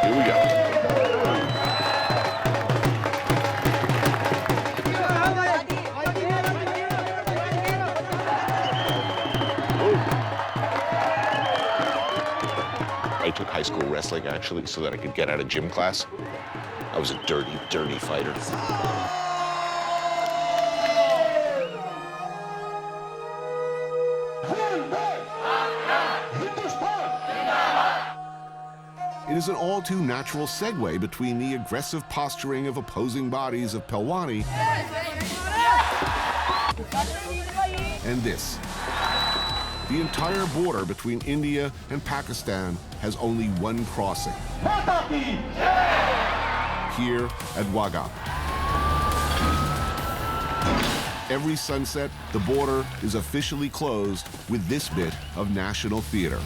Here we go. I took high school wrestling, actually, so that I could get out of gym class. I was a dirty, dirty fighter. It is an all too natural segue between the aggressive posturing of opposing bodies of Pelwani and this. The entire border between India and Pakistan has only one crossing. Here at Wagah. Every sunset, the border is officially closed with this bit of national theater.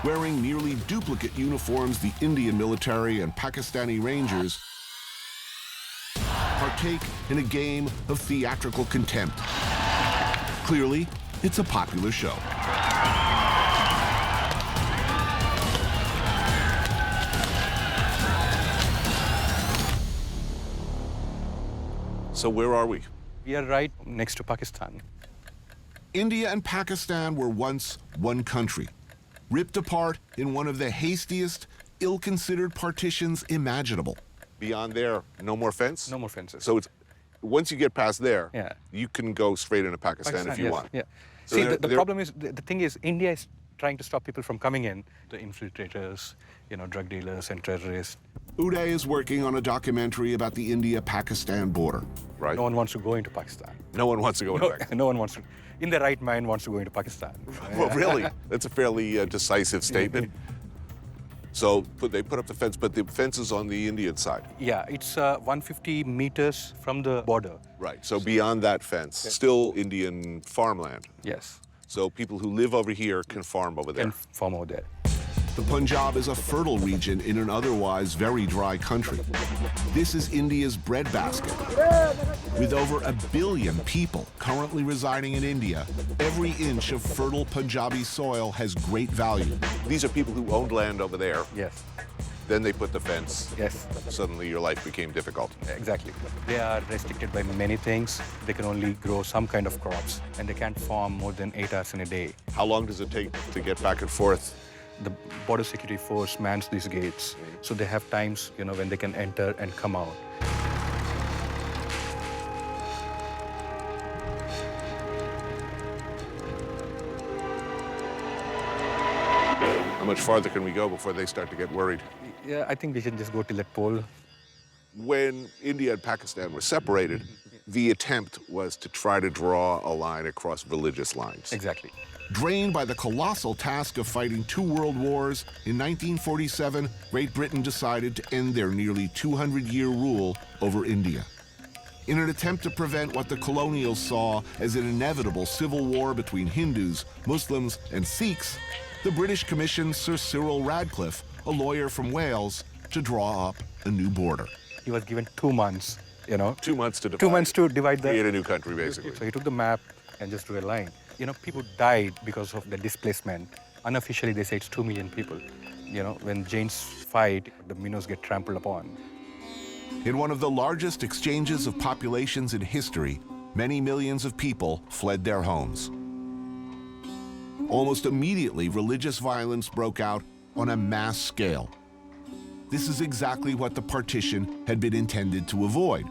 Wearing nearly duplicate uniforms, the Indian military and Pakistani Rangers partake in a game of theatrical contempt. Clearly, it's a popular show. So where are we? We are right next to Pakistan. India and Pakistan were once one country, ripped apart in one of the hastiest, ill-considered partitions imaginable. Beyond there, no more fence? No more fences. So it's once you get past there, Yeah. you can go straight into Pakistan if you yes, want. Yeah. So See, they're- the they're- problem is, the thing is, India is trying to stop people from coming in. The infiltrators, drug dealers and terrorists. Uday is working on a documentary about the India-Pakistan border. Right. No one wants to go into Pakistan. No one wants to go into Pakistan. No one wants to, in their right mind, wants to go into Pakistan. Well, really? That's a fairly decisive statement. So they put up the fence, but the fence is on the Indian side. Yeah, it's 150 meters from the border. Right. So beyond that fence, still Indian farmland. Yes. So people who live over here can farm over there. Can farm over there. The Punjab is a fertile region in an otherwise very dry country. This is India's breadbasket. With over 1 billion people currently residing in India, every inch of fertile Punjabi soil has great value. These are people who owned land over there. Yes. Then they put the fence. Yes. Suddenly your life became difficult. Exactly. They are restricted by many things. They can only grow some kind of crops, and they can't farm more than 8 hours in a day. How long does it take to get back and forth? The border security force mans these gates, so they have times, when they can enter and come out. How much farther can we go before they start to get worried? Yeah, I think we can just go till that pole. When India and Pakistan were separated, the attempt was to try to draw a line across religious lines. Exactly. Drained by the colossal task of fighting 2 world wars, in 1947, Great Britain decided to end their nearly 200-year rule over India. In an attempt to prevent what the Colonials saw as an inevitable civil war between Hindus, Muslims, and Sikhs, the British commissioned Sir Cyril Radcliffe, a lawyer from Wales, to draw up a new border. He was given 2 months, you know. 2 months to divide. 2 months to divide the... Create a new country, basically. So he took the map and just drew a line. You know, people died because of the displacement. Unofficially, they say it's 2 million people. You know, when Jains fight, the minnows get trampled upon. In one of the largest exchanges of populations in history, many millions of people fled their homes. Almost immediately, religious violence broke out on a mass scale. This is exactly what the partition had been intended to avoid.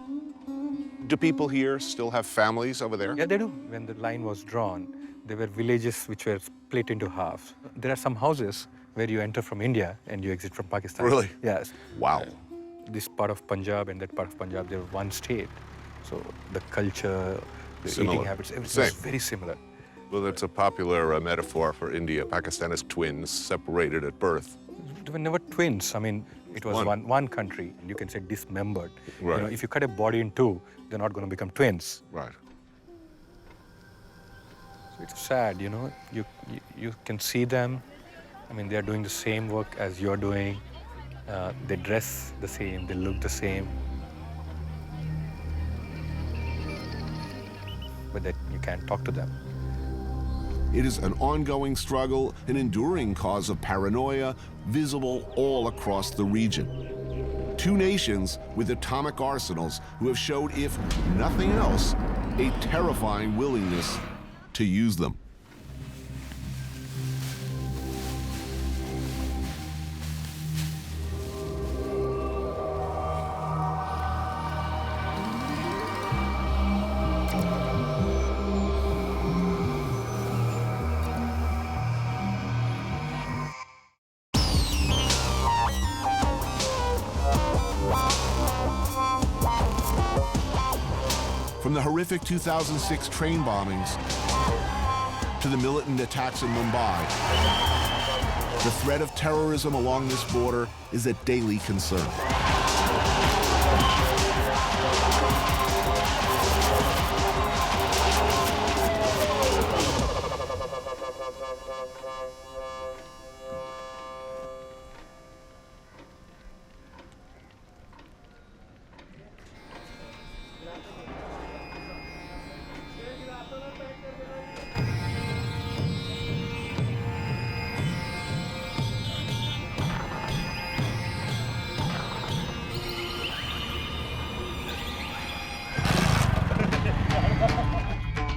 Do people here still have families over there? Yeah, they do. When the line was drawn, there were villages which were split into half. There are some houses where you enter from India and you exit from Pakistan. Really? Yes. Wow. This part of Punjab and that part of Punjab, they were one state. So the culture, the eating habits, everything is very similar. Well, that's a popular metaphor for India. Pakistan is twins, separated at birth. They were never twins. I mean, it was one country. You can say dismembered. Right. You know, if you cut a body in 2, they're not going to become twins. Right. So it's sad, you know. You can see them. I mean, they're doing the same work as you're doing. They dress the same. They look the same. But that you can't talk to them. It is an ongoing struggle, an enduring cause of paranoia, visible all across the region. 2 nations with atomic arsenals who have showed, if nothing else, a terrifying willingness to use them. From the horrific 2006 train bombings to the militant attacks in Mumbai, the threat of terrorism along this border is a daily concern.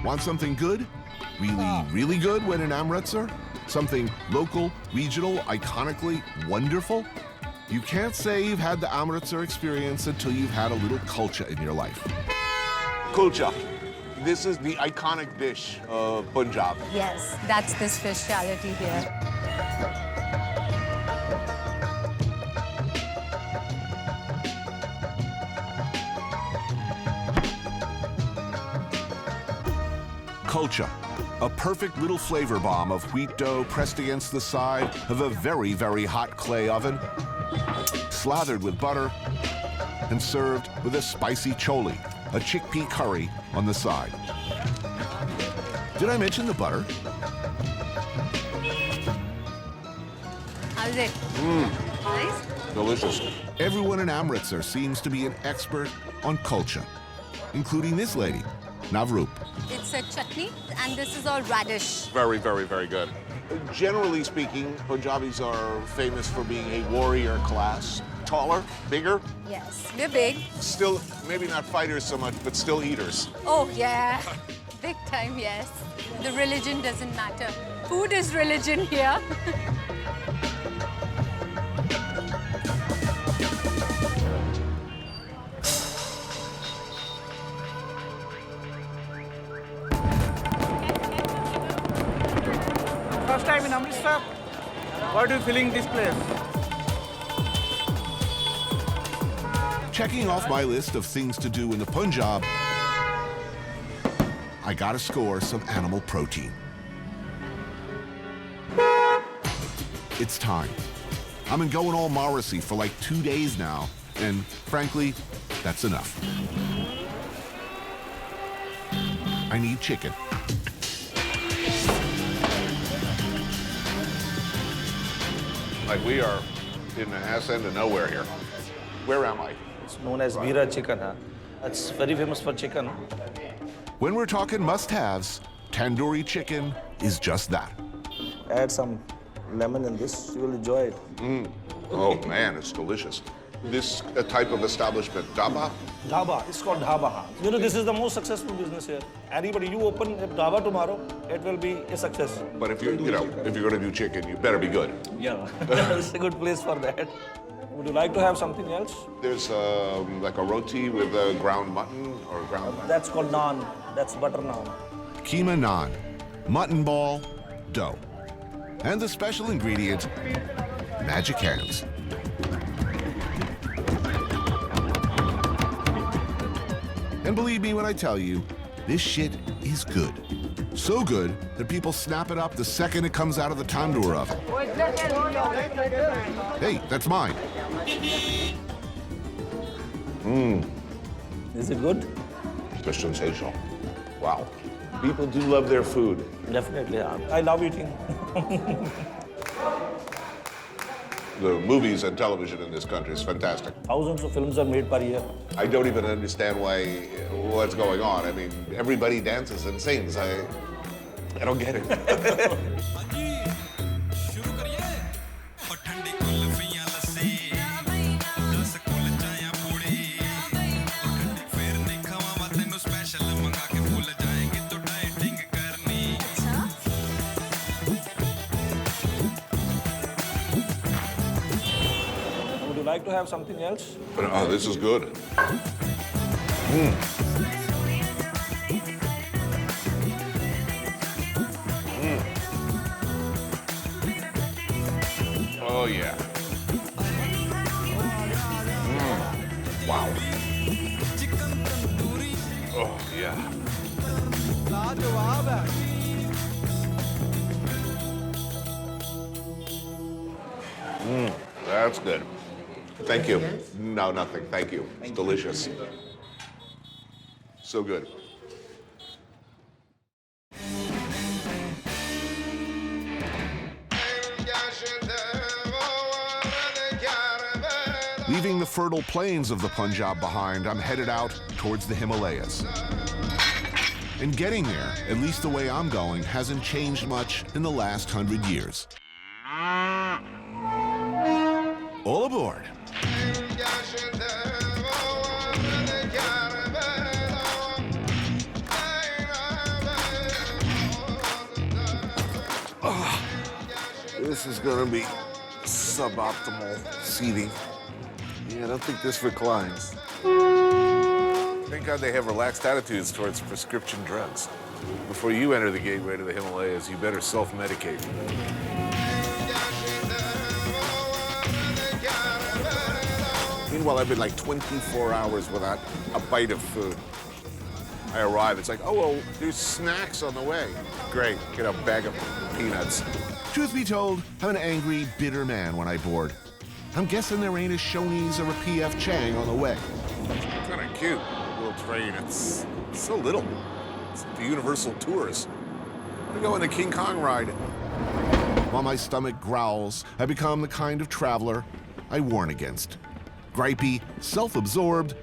Want something good? Really, really good when in Amritsar? Something local, regional, iconically wonderful? You can't say you've had the Amritsar experience until you've had a little kulcha in your life. Kulcha. This is the iconic dish of Punjab. Yes, that's the speciality here. Kulcha, a perfect little flavor bomb of wheat dough pressed against the side of a very, very hot clay oven, slathered with butter, and served with a spicy choli, a chickpea curry, on the side. Did I mention the butter? How's it? Nice? Delicious. Everyone in Amritsar seems to be an expert on kulcha, including this lady, Navroop. It's a chutney, and this is all radish. Very, very, very good. Generally speaking, Punjabis are famous for being a warrior class. Taller, bigger. Yes, we're big. Still, maybe not fighters so much, but still eaters. Oh, yeah. Big time, yes. The religion doesn't matter. Food is religion here. First time in Amritsar? What are you feeling this place? Checking off my list of things to do in the Punjab, I gotta score some animal protein. It's time. I've been going all Morrissey for like 2 days now, and frankly, that's enough. I need chicken. Like we are in the ass end of nowhere here. Where am I? It's known as Bira chicken. Huh? It's very famous for chicken. When we're talking must-haves, tandoori chicken is just that. Add some lemon in this, you will enjoy it. Oh man, it's delicious. This type of establishment, dhaba? Dhaba, it's called dhaba. Huh? You know, this is the most successful business here. Anybody, you open a dhaba tomorrow, it will be a success. But if you're gonna do chicken, you better be good. Yeah, it's a good place for that. Would you like to have something else? There's like a roti with ground mutton or ground lamb. That's called naan. That's butter naan. Keema naan, mutton ball, dough. And the special ingredient, magic hands. And believe me when I tell you, this shit is good. So good that people snap it up the second it comes out of the tandoor oven. Hey, that's mine. Is it good? It's sensational. Wow. People do love their food. Definitely. I love eating. The movies and television in this country is fantastic. Thousands of films are made per year. I don't even understand what's going on. I mean, everybody dances and sings. I don't get it. Would you like to have something else? But, oh, this is good. Oh, yeah. Wow. Oh, yeah. That's good. Thank you. No, nothing. Thank you. It's delicious. So good. Leaving the fertile plains of the Punjab behind, I'm headed out towards the Himalayas. And getting there, at least the way I'm going, hasn't changed much in the last 100 years. All aboard. This is gonna be suboptimal seating. Yeah, I don't think this reclines. Thank God they have relaxed attitudes towards prescription drugs. Before you enter the gateway to the Himalayas, you better self-medicate. Meanwhile, I've been like 24 hours without a bite of food. I arrive, it's like, oh, well, there's snacks on the way. Great, get a bag of peanuts. Truth be told, I'm an angry, bitter man when I board. I'm guessing there ain't a Shoney's or a P.F. Chang on the way. Kind of cute, little train. It's so little. It's the Universal Tours. I'm gonna go on the King Kong ride. While my stomach growls, I become the kind of traveler I warn against. Gripey, self-absorbed,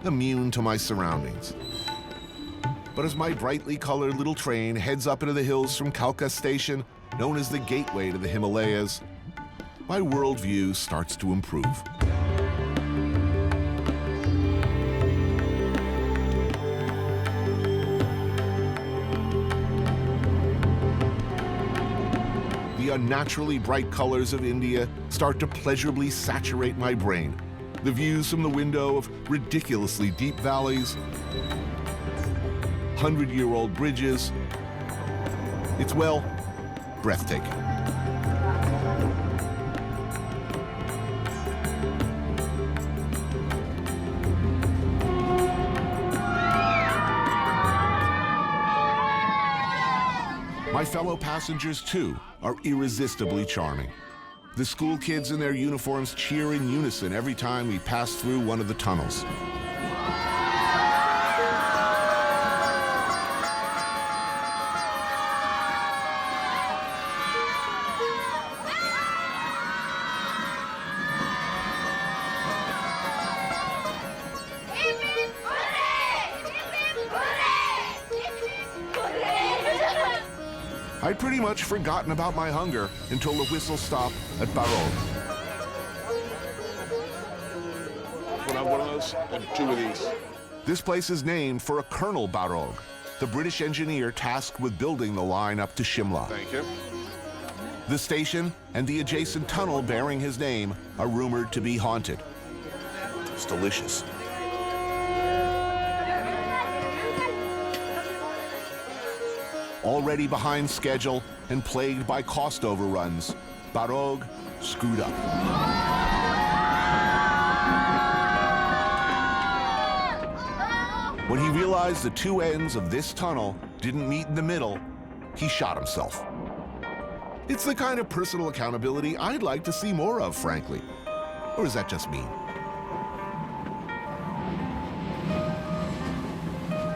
immune to my surroundings. But as my brightly colored little train heads up into the hills from Kalka Station, known as the gateway to the Himalayas, my worldview starts to improve. The unnaturally bright colors of India start to pleasurably saturate my brain. The views from the window of ridiculously deep valleys, 100-year-old bridges. It's, well, breathtaking. My fellow passengers, too, are irresistibly charming. The school kids in their uniforms cheer in unison every time we pass through one of the tunnels. I'd pretty much forgotten about my hunger until the whistle stopped at Barog. Can I have one of those and 2 of these? This place is named for a Colonel Barog, the British engineer tasked with building the line up to Shimla. Thank you. The station and the adjacent tunnel bearing his name are rumored to be haunted. It's delicious. Already behind schedule and plagued by cost overruns, Barog screwed up. When he realized the 2 ends of this tunnel didn't meet in the middle, he shot himself. It's the kind of personal accountability I'd like to see more of, frankly. Or is that just me?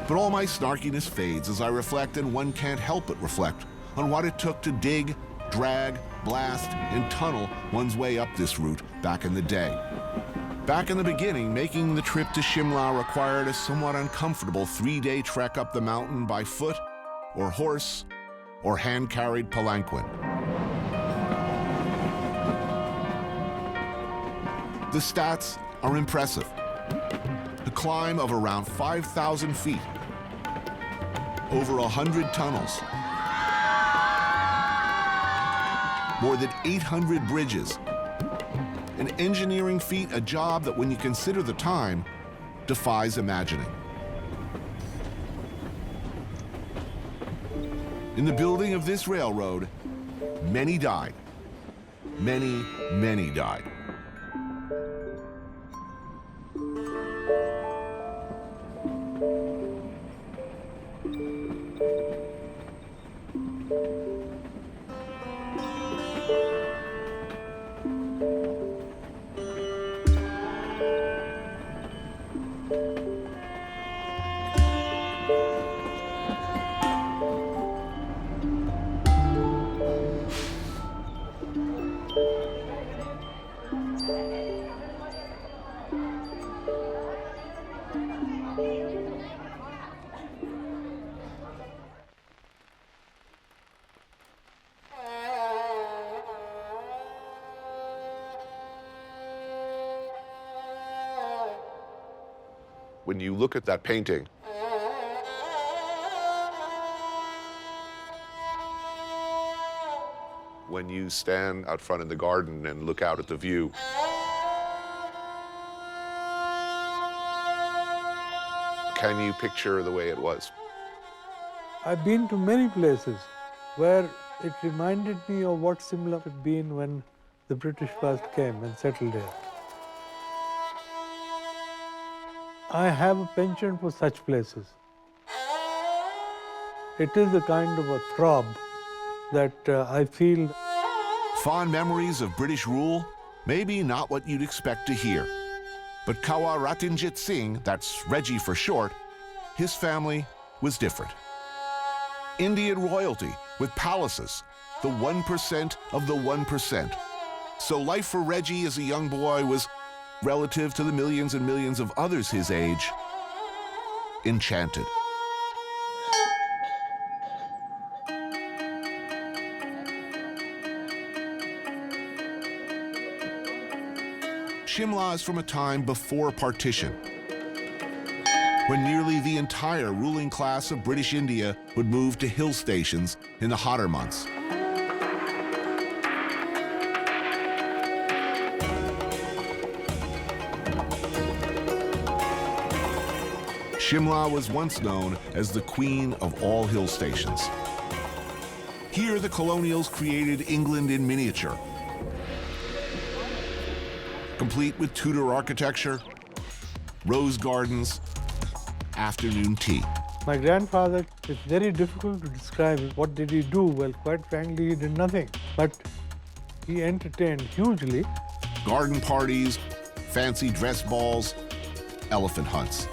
But all my snarkiness fades as I reflect, and one can't help but reflect on what it took to dig, drag, blast, and tunnel one's way up this route back in the day. Back in the beginning, making the trip to Shimla required a somewhat uncomfortable 3-day trek up the mountain by foot, or horse, or hand-carried palanquin. The stats are impressive. A climb of around 5,000 feet, over 100 tunnels, more than 800 bridges, an engineering feat, a job that, when you consider the time, defies imagining. In the building of this railroad, many died. Many, many died. When you look at that painting, when you stand out front in the garden and look out at the view, can you picture the way it was? I've been to many places where it reminded me of what Shimla had been when the British first came and settled there. I have a penchant for such places. It is a kind of a throb that I feel. Fond memories of British rule? Maybe not what you'd expect to hear. But Kawa Ratinjit Singh, that's Reggie for short, his family was different. Indian royalty with palaces, the 1% of the 1%. So life for Reggie as a young boy was, relative to the millions and millions of others his age, enchanted. Shimla is from a time before partition, when nearly the entire ruling class of British India would move to hill stations in the hotter months. Shimla was once known as the queen of all hill stations. Here, the Colonials created England in miniature, complete with Tudor architecture, rose gardens, afternoon tea. My grandfather, it's very difficult to describe what did he do. Well, quite frankly, he did nothing. But he entertained hugely. Garden parties, fancy dress balls, elephant hunts.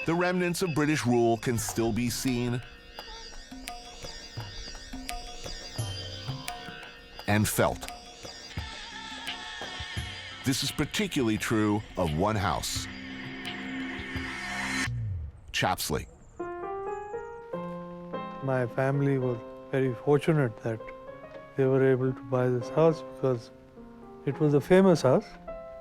The remnants of British rule can still be seen and felt. This is particularly true of one house, Chapsley. My family was very fortunate that they were able to buy this house because it was a famous house.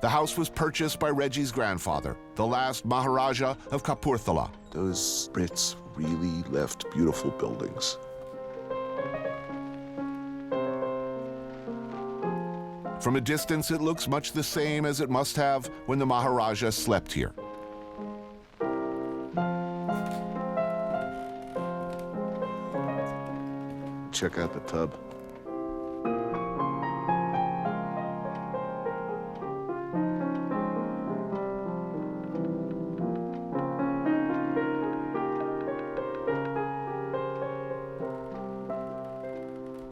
The house was purchased by Reggie's grandfather, the last Maharaja of Kapurthala. Those Brits really left beautiful buildings. From a distance, it looks much the same as it must have when the Maharaja slept here. Check out the tub.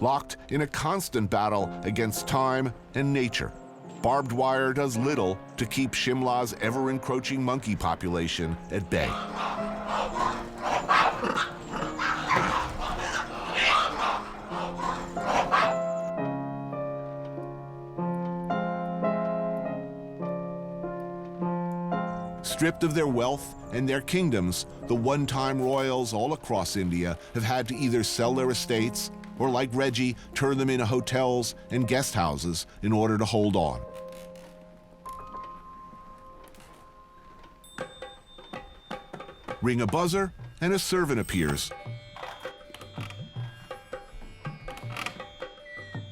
Locked in a constant battle against time and nature, barbed wire does little to keep Shimla's ever-encroaching monkey population at bay. Stripped of their wealth and their kingdoms, the one-time royals all across India have had to either sell their estates or, like Reggie, turn them into hotels and guest houses in order to hold on. Ring a buzzer, and a servant appears.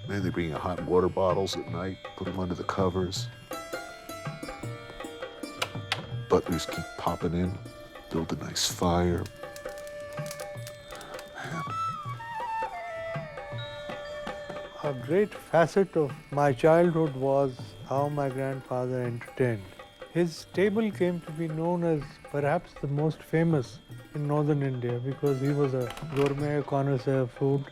Man, they bring you hot water bottles at night, put them under the covers. Butlers keep popping in, build a nice fire. A great facet of my childhood was how my grandfather entertained. His table came to be known as perhaps the most famous in northern India because he was a gourmet connoisseur of food.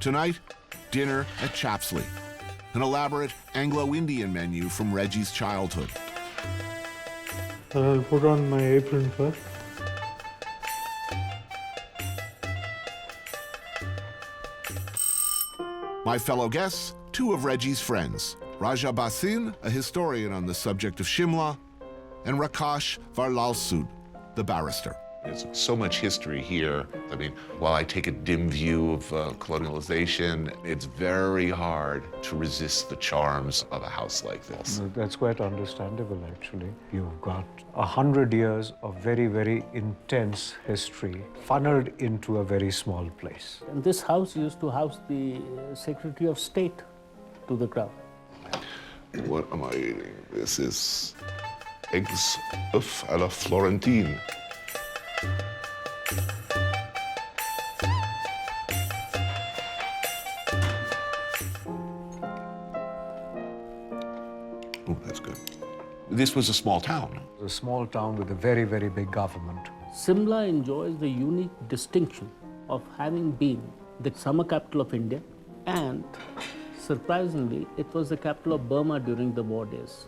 Tonight, dinner at Chapsley, an elaborate Anglo-Indian menu from Reggie's childhood. I'll put on my apron first. My fellow guests, two of Reggie's friends, Raja Basin, a historian on the subject of Shimla, and Rakash Varlalsud, the barrister. There's so much history here. I mean, while I take a dim view of colonialization, it's very hard to resist the charms of a house like this. That's quite understandable, actually. You've got 100 years of very, very intense history funneled into a very small place. And this house used to house the Secretary of State to the crown. What am I eating? This is eggs œufs à la Florentine. Oh, that's good. This was a small town. A small town with a very, very big government. Shimla enjoys the unique distinction of having been the summer capital of India, and surprisingly, it was the capital of Burma during the war days.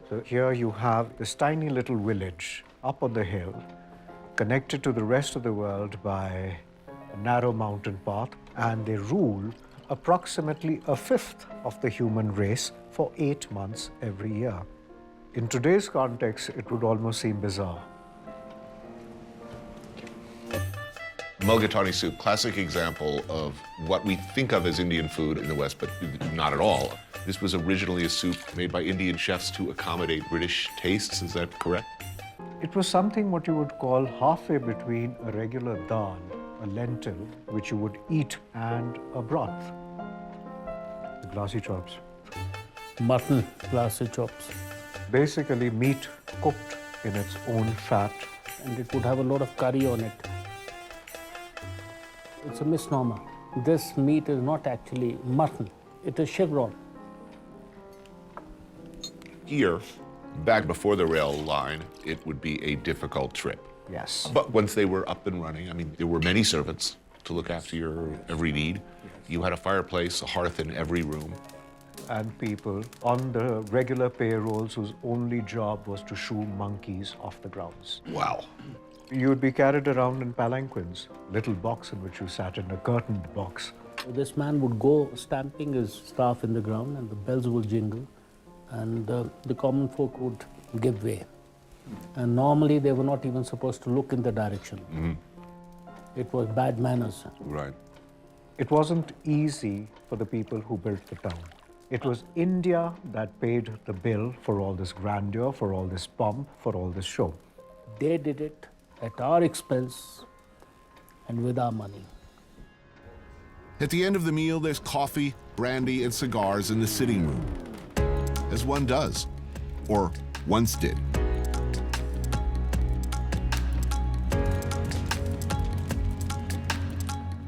So here you have this tiny little village up on the hill, connected to the rest of the world by a narrow mountain path, and they rule approximately a fifth of the human race for 8 months every year. In today's context, it would almost seem bizarre. Mulligatawny soup, classic example of what we think of as Indian food in the West, but not at all. This was originally a soup made by Indian chefs to accommodate British tastes, is that correct? It was something what you would call halfway between a regular dal, a lentil, which you would eat, and a broth. The glassy chops. Mutton glassy chops. Basically meat cooked in its own fat and it would have a lot of curry on it. It's a misnomer. This meat is not actually mutton, it is chevron. Here, back before the rail line, it would be a difficult trip. Yes. But once they were up and running, I mean, there were many servants to look after your every need. You had a fireplace, a hearth in every room. And people on the regular payrolls whose only job was to shoo monkeys off the grounds. Wow. You would be carried around in palanquins, little box in which you sat in a curtained box. This man would go stamping his staff in the ground and the bells will jingle and the common folk would give way. And normally they were not even supposed to look in the direction. Mm-hmm. It was bad manners. Right. It wasn't easy for the people who built the town. It was India that paid the bill for all this grandeur, for all this pomp, for all this show. They did it at our expense and with our money. At the end of the meal, there's coffee, brandy, and cigars in the sitting room, as one does, or once did.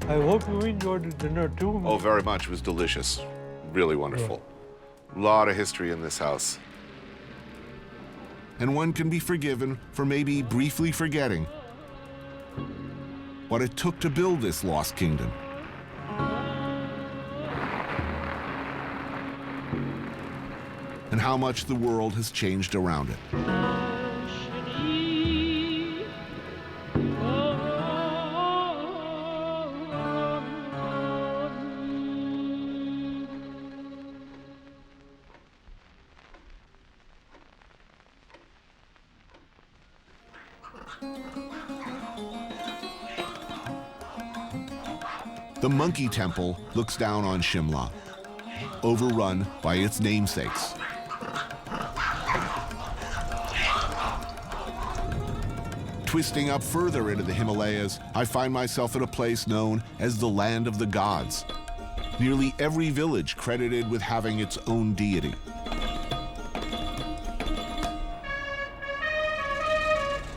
I hope you enjoyed the dinner too. Oh, very much. It was delicious. Really wonderful. A lot of history in this house. And one can be forgiven for maybe briefly forgetting what it took to build this lost kingdom. And how much the world has changed around it. The Monkey Temple looks down on Shimla, overrun by its namesakes. Twisting up further into the Himalayas, I find myself at a place known as the Land of the Gods. Nearly every village credited with having its own deity.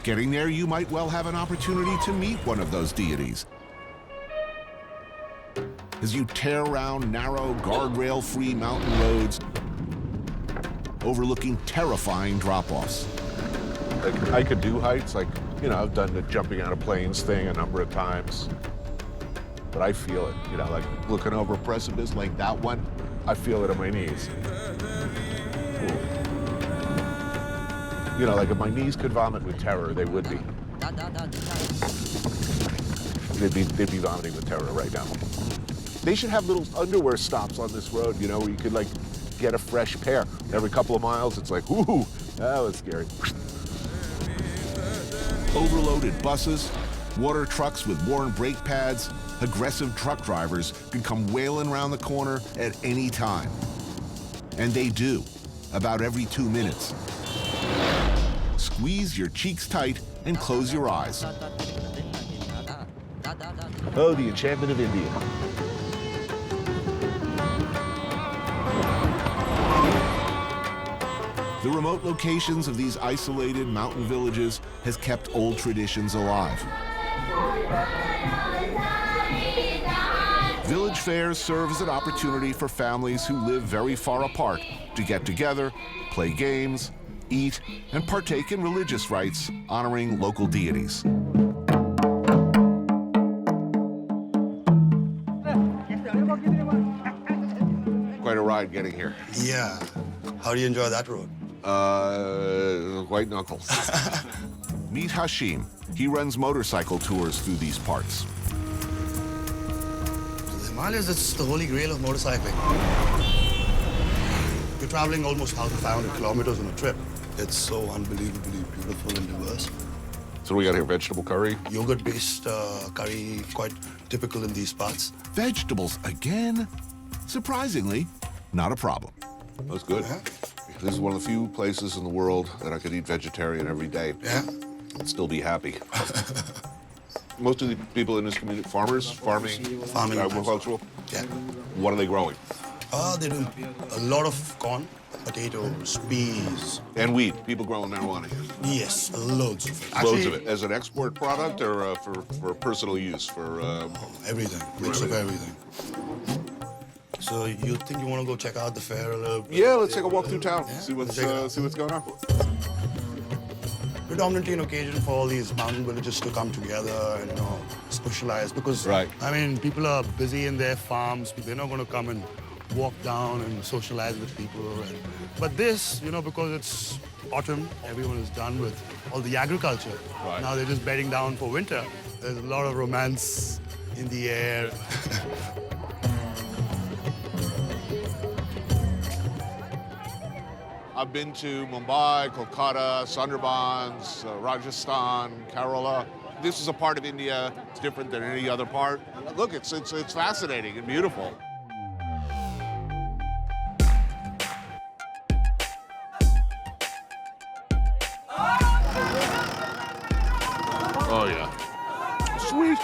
Getting there, you might well have an opportunity to meet one of those deities. As you tear around narrow, guardrail-free mountain roads, overlooking terrifying drop-offs. Like, I could do heights, like, you know, I've done the jumping out of planes thing a number of times. But I feel it, you know, like looking over a precipice like that one, I feel it in my knees. Ooh. You know, like if my knees could vomit with terror, they would be. They'd be vomiting with terror right now. They should have little underwear stops on this road, you know, where you could like get a fresh pair. Every couple of miles, it's like, ooh, that was scary. Overloaded buses, water trucks with worn brake pads, aggressive truck drivers can come wailing around the corner at any time. And they do, about every 2 minutes. Squeeze your cheeks tight and close your eyes. Oh, the enchantment of India. The remote locations of these isolated mountain villages has kept old traditions alive. Village fairs serve as an opportunity for families who live very far apart to get together, play games, eat, and partake in religious rites honoring local deities. Quite a ride getting here. Yeah. How do you enjoy that road? White knuckles. Meet Hashim. He runs motorcycle tours through these parts. The Himalayas, it's the holy grail of motorcycling. You're traveling almost 1,500 kilometers on a trip. It's so unbelievably beautiful and diverse. So we got here vegetable curry? Yogurt-based curry, quite typical in these parts. Vegetables again? Surprisingly, not a problem. That's good. Yeah. This is one of the few places in the world that I could eat vegetarian every day. Yeah. And still be happy. Most of the people in this community, farmers, farming, agricultural. Yeah. What are they growing? They do a lot of corn, potatoes, peas. And weed. People growing marijuana here. Yes, loads of it. Loads of it. As an export product or for personal use? For everything. Mix of everything. So you think you want to go check out the fair a little bit? Yeah, let's take a walk through town. Yeah, See what's going on. Predominantly an occasion for all these mountain villages to come together and socialize because I mean people are busy in their farms. They're not going to come and walk down and socialize with people. But this, because it's autumn, everyone is done with all the agriculture. Right. Now they're just bedding down for winter. There's a lot of romance in the air. I've been to Mumbai, Kolkata, Sundarbans, Rajasthan, Kerala. This is a part of India. It's different than any other part. Look, it's fascinating and beautiful. Oh yeah, sweet.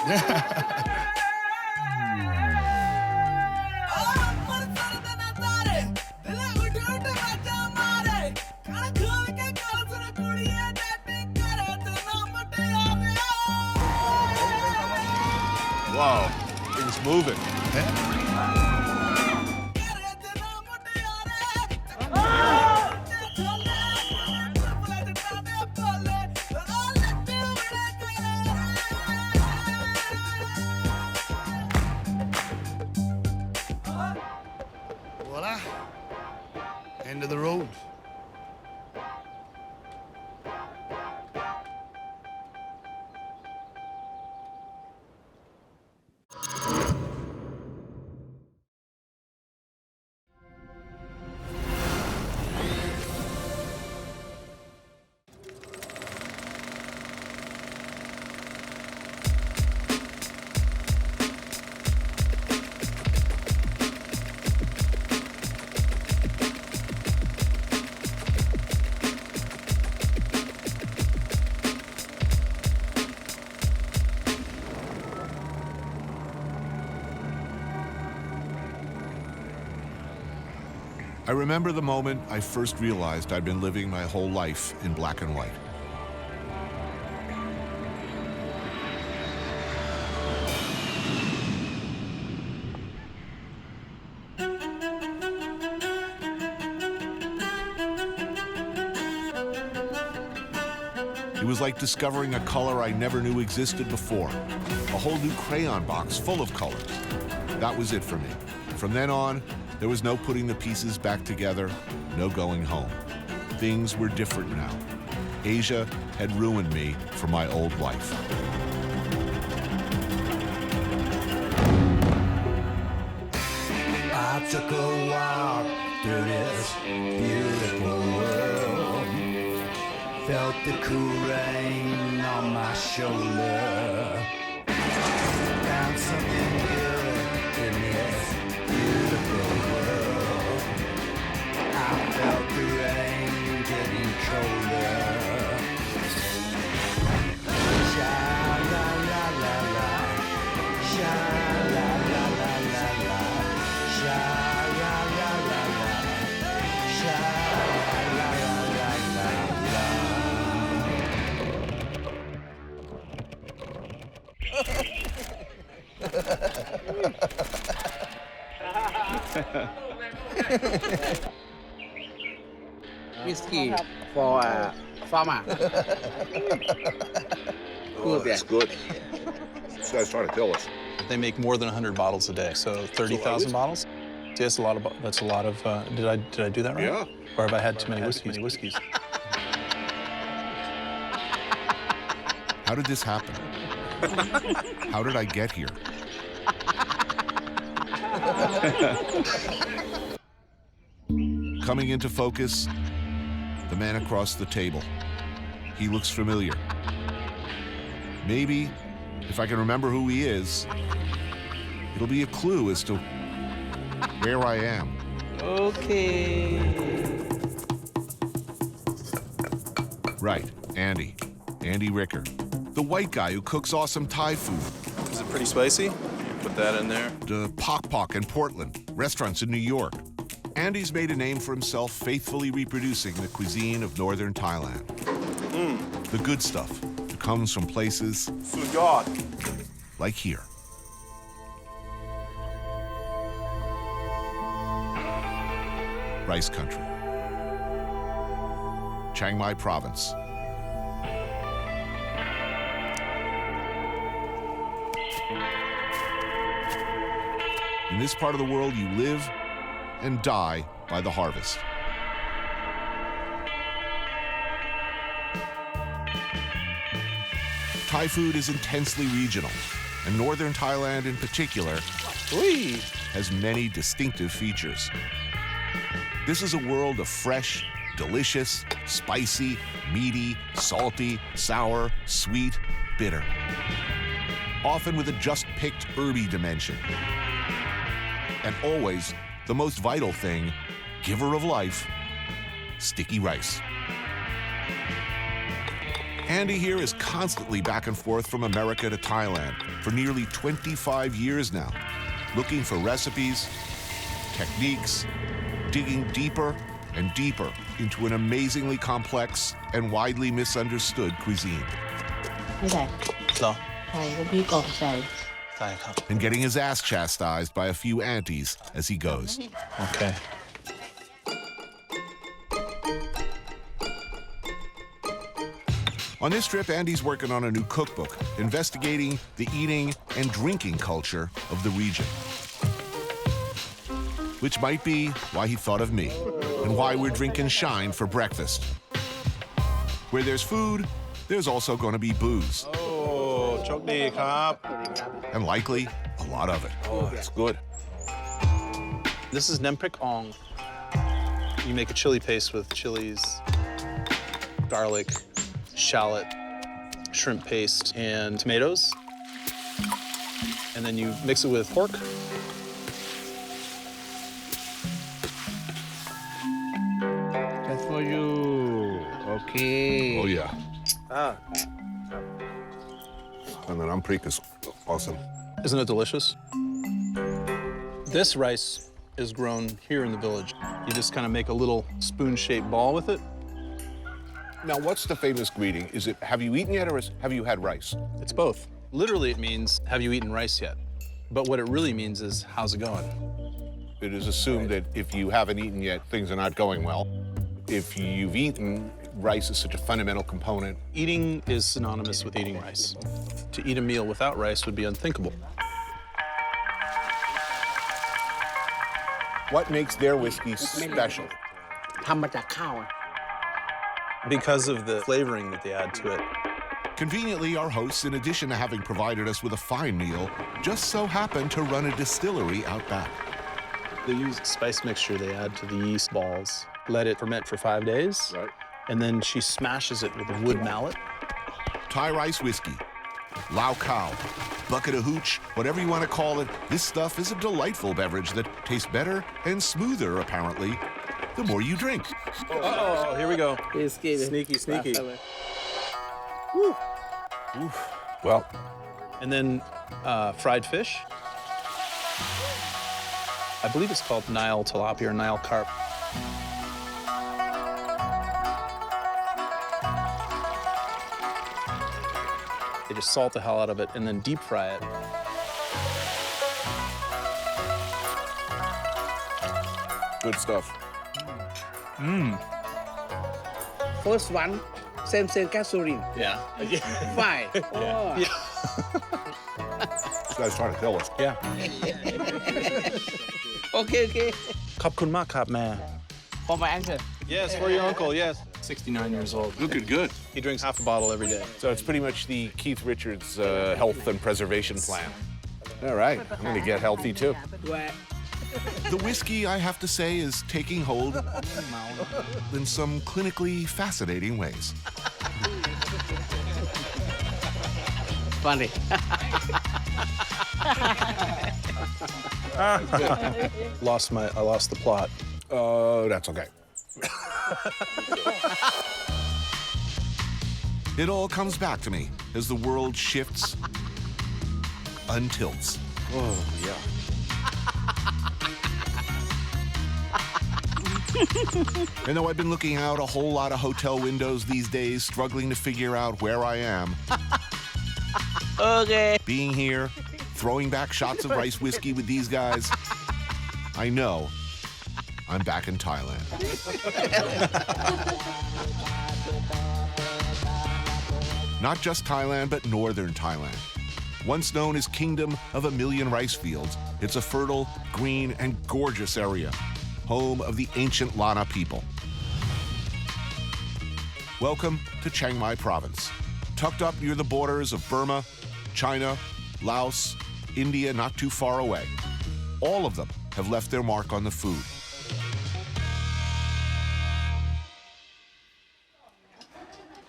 Wow, things moving. Voila, end of the road. I remember the moment I first realized I'd been living my whole life in black and white. It was like discovering a color I never knew existed before. A whole new crayon box full of colors. That was it for me. From then on, there was no putting the pieces back together, no going home. Things were different now. Asia had ruined me for my old life. I took a walk through this beautiful world. Felt the cool rain on my shoulder. Found something good in this beautiful world. I felt the rain getting colder. Sha la la la la, sha la la la la la, sha la la la la, sha la la la la. Whiskey for farmer. Oh, that's good. This guy's trying to kill us. They make more than 100 bottles a day, so 30,000 bottles. That's a lot of. That's a lot of. Did I do that right? Yeah. Or have I had too many whiskeys? How did this happen? How did I get here? Coming into focus, the man across the table. He looks familiar. Maybe, if I can remember who he is, it'll be a clue as to where I am. Okay. Right, Andy. Andy Ricker. The white guy who cooks awesome Thai food. Is it pretty spicy? Put that in there. To Pok Pok in Portland, restaurants in New York. Andy's made a name for himself faithfully reproducing the cuisine of northern Thailand. The good stuff that comes from places like here. Rice country. Chiang Mai province. In this part of the world, you live and die by the harvest. Thai food is intensely regional, and northern Thailand in particular has many distinctive features. This is a world of fresh, delicious, spicy, meaty, salty, sour, sweet, bitter. Often with a just-picked herby dimension. And always, the most vital thing, giver of life, sticky rice. Andy here is constantly back and forth from America to Thailand for nearly 25 years now, looking for recipes, techniques, digging deeper and deeper into an amazingly complex and widely misunderstood cuisine. And getting his ass chastised by a few aunties as he goes. Okay. On this trip, Andy's working on a new cookbook, investigating the eating and drinking culture of the region. Which might be why he thought of me, and why we're drinking Shine for breakfast. Where there's food, there's also going to be booze. Oh, chokdi krap. And likely, a lot of it. Oh, that's good. This is nemprik ong. You make a chili paste with chilies, garlic, shallot, shrimp paste, and tomatoes. And then you mix it with pork. That's for you. Okay. Oh, yeah. And then amprik is awesome. Isn't it delicious? This rice is grown here in the village. You just kind of make a little spoon-shaped ball with it. Now, what's the famous greeting? Is it, have you eaten yet, or have you had rice? It's both. Literally, it means, have you eaten rice yet? But what it really means is, how's it going? It is assumed that if you haven't eaten yet, things are not going well. If you've eaten, rice is such a fundamental component. Eating is synonymous with eating rice. To eat a meal without rice would be unthinkable. What makes their whiskey special? Because of the flavoring that they add to it. Conveniently, our hosts, in addition to having provided us with a fine meal, just so happen to run a distillery out back. They use a spice mixture they add to the yeast balls, let it ferment for 5 days, and then she smashes it with a wood mallet. Thai rice whiskey, lao khao, bucket of hooch, whatever you want to call it, this stuff is a delightful beverage that tastes better and smoother, apparently, the more you drink. Uh-oh, here we go. Sneaky, sneaky. Woo. Oof. Well, and then fried fish. I believe it's called Nile tilapia or Nile carp. They just salt the hell out of it and then deep fry it. Good stuff. First one, same gasoline. Yeah. Fine. Yeah. This guy's trying to kill us. Yeah. Okay. ขอบคุณมากครับแม่ For my uncle. Yes, for your uncle, yes. 69 years old. Good. He drinks half a bottle every day. So it's pretty much the Keith Richards health and preservation plan. All right, I'm going to get healthy too. The whiskey, I have to say, is taking hold in some clinically fascinating ways. Funny. I lost the plot. That's okay. It all comes back to me as the world shifts, untilts. Oh, yeah. And though I've been looking out a whole lot of hotel windows these days, struggling to figure out where I am, Okay. being here, throwing back shots of rice whiskey with these guys, I know I'm back in Thailand. Not just Thailand, but northern Thailand. Once known as Kingdom of a Million Rice Fields, it's a fertile, green, and gorgeous area, home of the ancient Lana people. Welcome to Chiang Mai province, tucked up near the borders of Burma, China, Laos, India not too far away. All of them have left their mark on the food.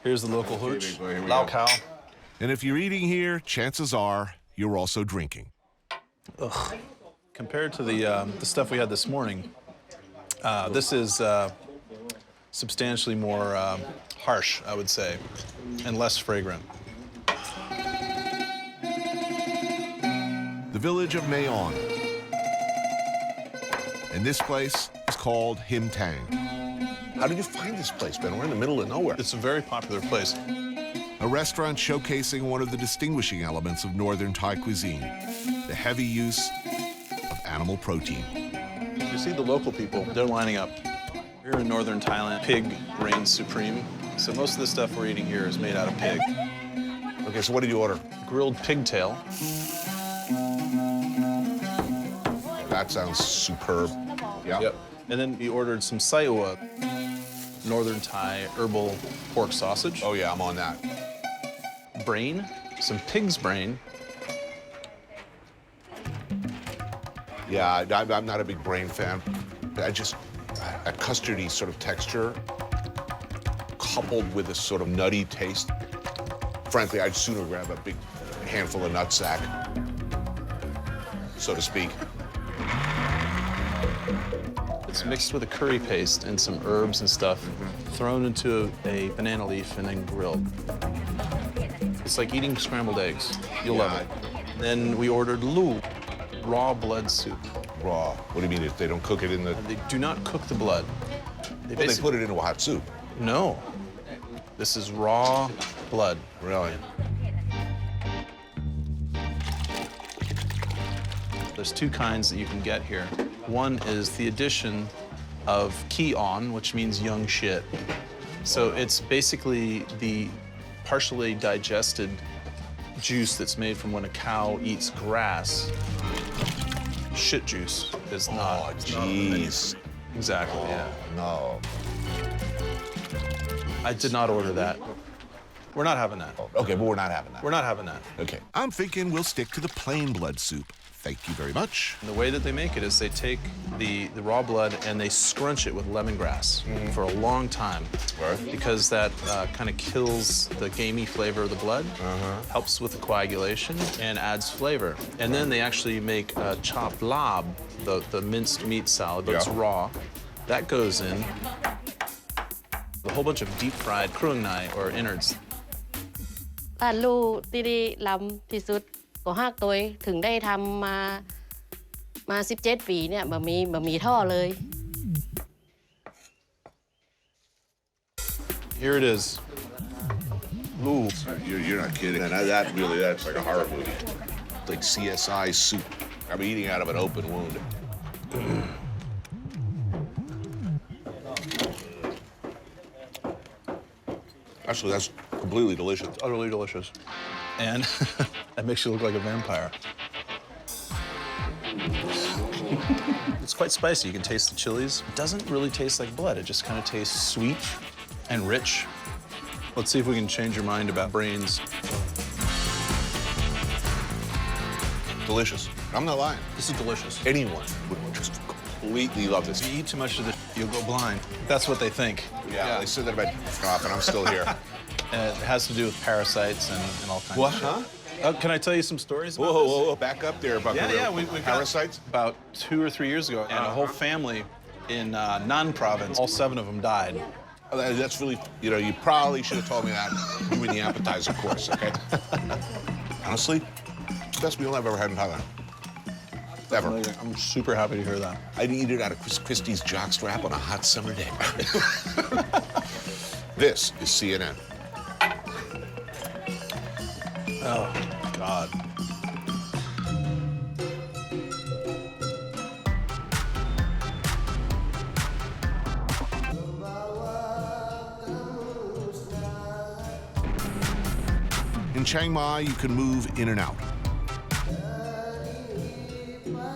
Here's the local hooch, Lao Khao. And if you're eating here, chances are you're also drinking. Ugh. Compared to the stuff we had this morning, this is substantially more harsh, I would say, and less fragrant. The village of Mayon. And this place is called Him Tang. How did you find this place, Ben? We're in the middle of nowhere. It's a very popular place. A restaurant showcasing one of the distinguishing elements of northern Thai cuisine, the heavy use of animal protein. You see the local people, they're lining up. Here in northern Thailand, pig reigns supreme. So most of the stuff we're eating here is made out of pig. Okay, so what did you order? Grilled pigtail. That sounds superb. Yeah. Yep. And then we ordered some saiua, northern Thai herbal pork sausage. Oh yeah, I'm on that. Brain, some pig's brain. Yeah, I'm not a big brain fan. A custardy sort of texture, coupled with a sort of nutty taste. Frankly, I'd sooner grab a big handful of nutsack, so to speak. It's mixed with a curry paste and some herbs and stuff, thrown into a banana leaf and then grilled. It's like eating scrambled eggs. You'll love it. Then we ordered lu, raw blood soup. Raw? What do you mean? If they don't cook it in the... They do not cook the blood. They put it into a hot soup? No. This is raw blood. Really? There's two kinds that you can get here. One is the addition of ki-on, which means young shit. So it's basically the partially digested juice that's made from when a cow eats grass. Shit juice is not. Oh, jeez. Exactly, yeah. No. I did not order that. We're not having that. Okay, but we're not having that. We're not having that. Okay. I'm thinking we'll stick to the plain blood soup. Thank you very much. And the way that they make it is they take the raw blood and they scrunch it with lemongrass for a long time. Right. Because that kind of kills the gamey flavor of the blood, helps with the coagulation, and adds flavor. And then they actually make chopped lab, the minced meat salad, but it's raw. That goes in. A whole bunch of deep-fried krung nai, or innards. ลูกที่ลำที่สุดก็ฮักตัวถึงได้ทำมา 17 ปีเนี่ยบะหมี่ท่อเลย Here it is. Ooh. You're not kidding. And that's like a horror movie. Like CSI soup. I'm eating out of an open wound. Actually, that's completely delicious. It's utterly delicious. And that makes you look like a vampire. It's quite spicy. You can taste the chilies. It doesn't really taste like blood. It just kind of tastes sweet and rich. Let's see if we can change your mind about brains. Delicious. I'm not lying. This is delicious. Anyone would just completely love this. If you eat too much of this, you'll go blind. That's what they think. Yeah. They said that about and I'm still here. And it has to do with parasites and all kinds of shit. Can I tell you some stories about this? Whoa, back up there, Buckaroo. Yeah, we've parasites? About 2 or 3 years ago, and a whole family in Nan province, all 7 of them died. That's really, you probably should have told me that during the appetizer course, okay? Honestly, best meal I've ever had in Thailand. Ever. I'm super happy to hear that. I'd eat it out of Chris Christie's jockstrap on a hot summer day. This is CNN. Oh, God. In Chiang Mai, you can move in and out.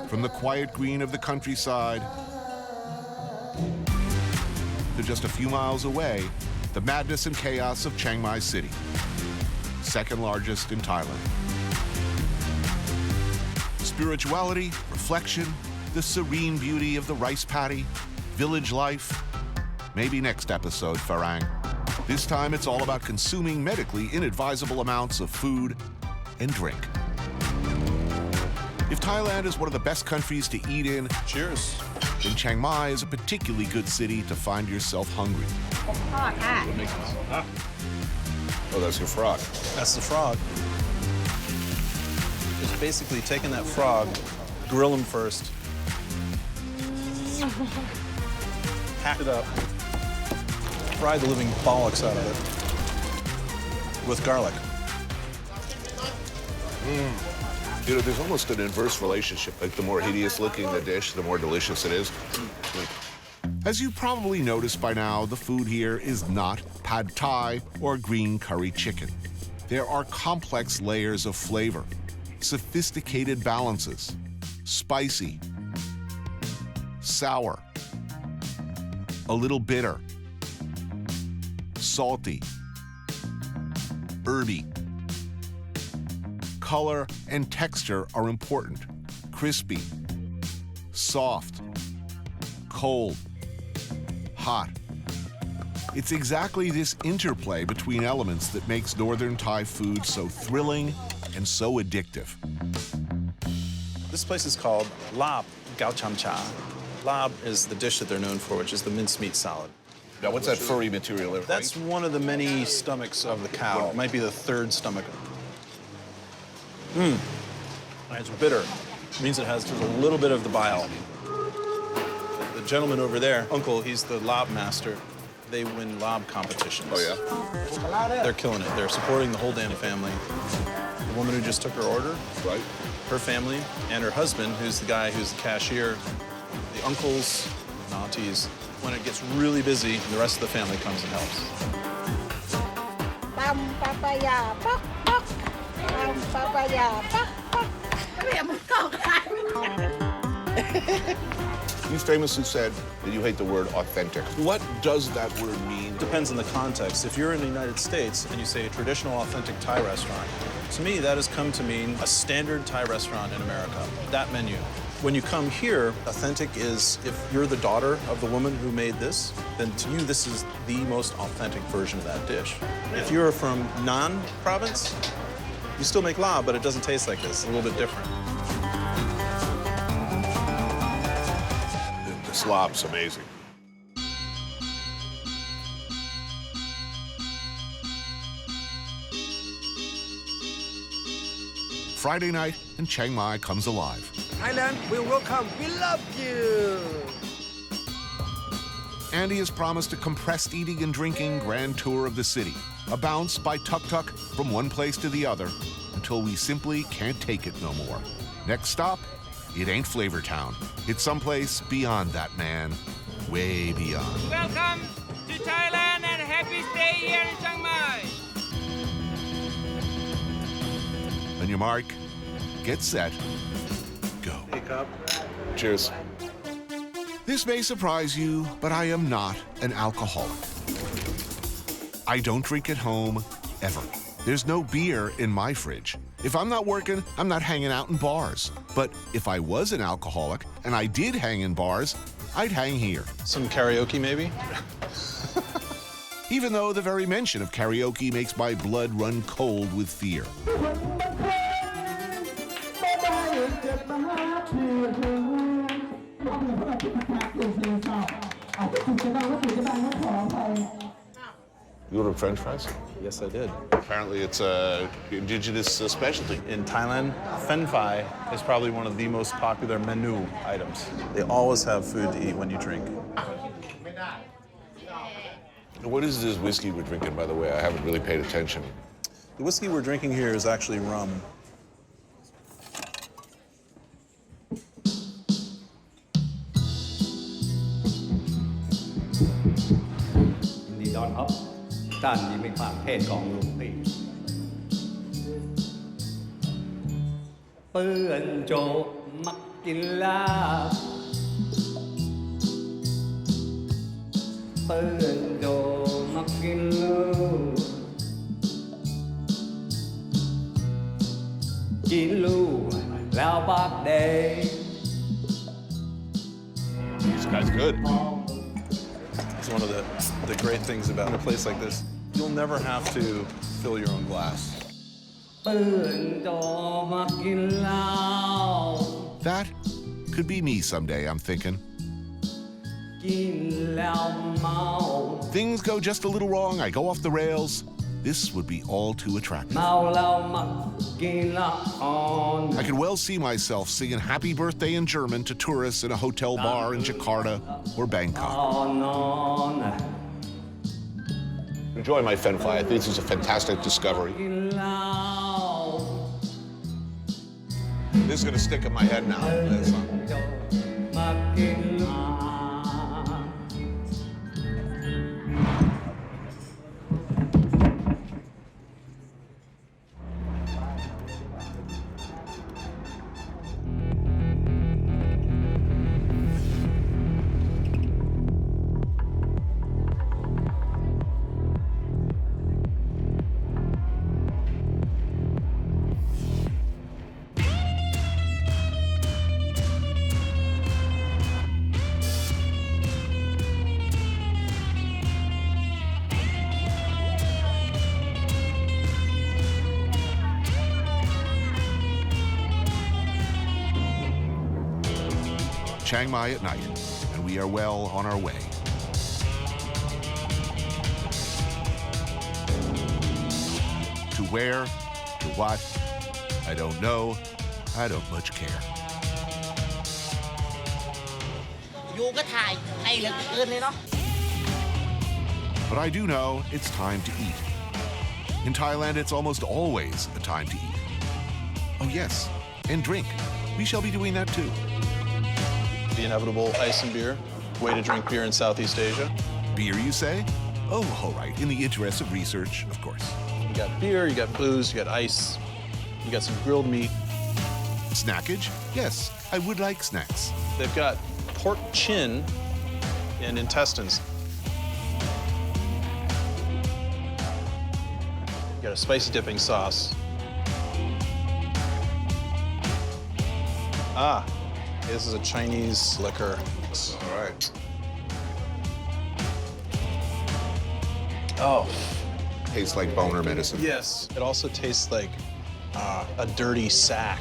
From the quiet green of the countryside to just a few miles away, the madness and chaos of Chiang Mai City, second largest in Thailand. Spirituality, reflection, the serene beauty of the rice paddy, village life. Maybe next episode, Farang. This time it's all about consuming medically inadvisable amounts of food and drink. If Thailand is one of the best countries to eat in, cheers, then Chiang Mai is a particularly good city to find yourself hungry. What makes this? Oh, that's your frog. That's the frog. It's basically taking that frog, grill him first, hack it up, fry the living bollocks out of it with garlic. You know, there's almost an inverse relationship. Like, the more hideous looking the dish, the more delicious it is. As you probably noticed by now, the food here is not pad thai or green curry chicken. There are complex layers of flavor, sophisticated balances, spicy, sour, a little bitter, salty, herby. Color and texture are important. Crispy, soft, cold, hot. It's exactly this interplay between elements that makes Northern Thai food so thrilling and so addictive. This place is called Lab Gao Cham Cha. Lab is the dish that they're known for, which is the mincemeat salad. Now, what's that furry material there? That's one of the many stomachs of the cow. It might be the third stomach. It's bitter. It means it has just a little bit of the bile. The gentleman over there, Uncle, he's the lob master. They win lob competitions. Oh, yeah? They're killing it. They're supporting the whole Dan family. The woman who just took her order, right? Her family, and her husband, who's the guy who's the cashier, the uncles, and aunties. When it gets really busy, the rest of the family comes and helps. You famously said that you hate the word authentic. What does that word mean? Depends on the context. If you're in the United States and you say a traditional authentic Thai restaurant, to me that has come to mean a standard Thai restaurant in America, that menu. When you come here, authentic is if you're the daughter of the woman who made this, then to you this is the most authentic version of that dish. If you're from Nan province, you still make la, but it doesn't taste like this. It's a little bit different. The slob's amazing. Friday night, and Chiang Mai comes alive. Thailand, we welcome, we love you. Andy has promised a compressed eating and drinking grand tour of the city, a bounce by tuk-tuk from one place to the other until we simply can't take it no more. Next stop, it ain't Flavor Town. It's someplace beyond that, man. Way beyond. Welcome to Thailand and happy stay here in Chiang Mai. On your mark, get set, go. Cheers. This may surprise you, but I am not an alcoholic. I don't drink at home, ever. There's no beer in my fridge. If I'm not working, I'm not hanging out in bars. But if I was an alcoholic and I did hang in bars, I'd hang here. Some karaoke, maybe? Even though the very mention of karaoke makes my blood run cold with fear. You ordered French fries? Yes, I did. Apparently it's a indigenous specialty. In Thailand, fen phi is probably one of the most popular menu items. They always have food to eat when you drink. What is this whiskey we're drinking, by the way? I haven't really paid attention. The whiskey we're drinking here is actually rum. ยินดีต้อนรับท่านที่มีความเพศของลุงตีเปื้อนโจมักกินลาบเปื้อนโจมักกินลูกกินลูกแล้วบักเดย์ This guy's good. It's one of the great things about a place like this. You'll never have to fill your own glass. That could be me someday, I'm thinking. Things go just a little wrong, I go off the rails. This would be all too attractive. I could well see myself singing Happy Birthday in German to tourists in a hotel bar in Jakarta or Bangkok. Enjoy my fen phi. I think this is a fantastic discovery. This is going to stick in my head now. Chiang Mai at night, and we are well on our way. To where, to what, I don't know, I don't much care. But I do know it's time to eat. In Thailand, it's almost always a time to eat. Oh yes, and drink. We shall be doing that too. The inevitable ice and beer. Way to drink beer in Southeast Asia. Beer, you say? Oh, all right. In the interest of research, of course. You got beer, you got booze, you got ice, you got some grilled meat. Snackage? Yes, I would like snacks. They've got pork chin and intestines. You got a spicy dipping sauce. Ah, this is a Chinese liquor. All right. Oh. Tastes like boner medicine. Yes. It also tastes like a dirty sack.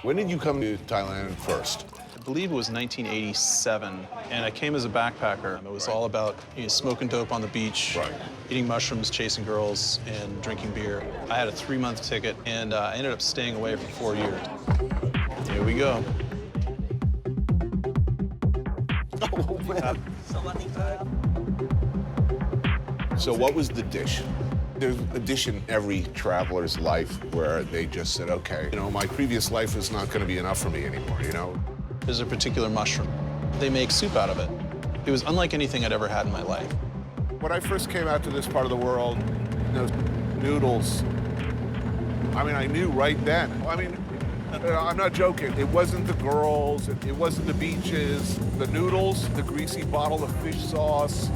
When did you come to Thailand first? I believe it was 1987, and I came as a backpacker. It was all about smoking dope on the beach, eating mushrooms, chasing girls, and drinking beer. I had a 3-month ticket, and I ended up staying away for 4 years. Here we go. Oh, man. So what was the dish? There's a dish in every traveler's life where they just said, okay, my previous life is not going to be enough for me anymore, There's a particular mushroom. They make soup out of it. It was unlike anything I'd ever had in my life. When I first came out to this part of the world, those noodles, I knew right then. I'm not joking. It wasn't the girls, it wasn't the beaches, the noodles, the greasy bottle of fish sauce,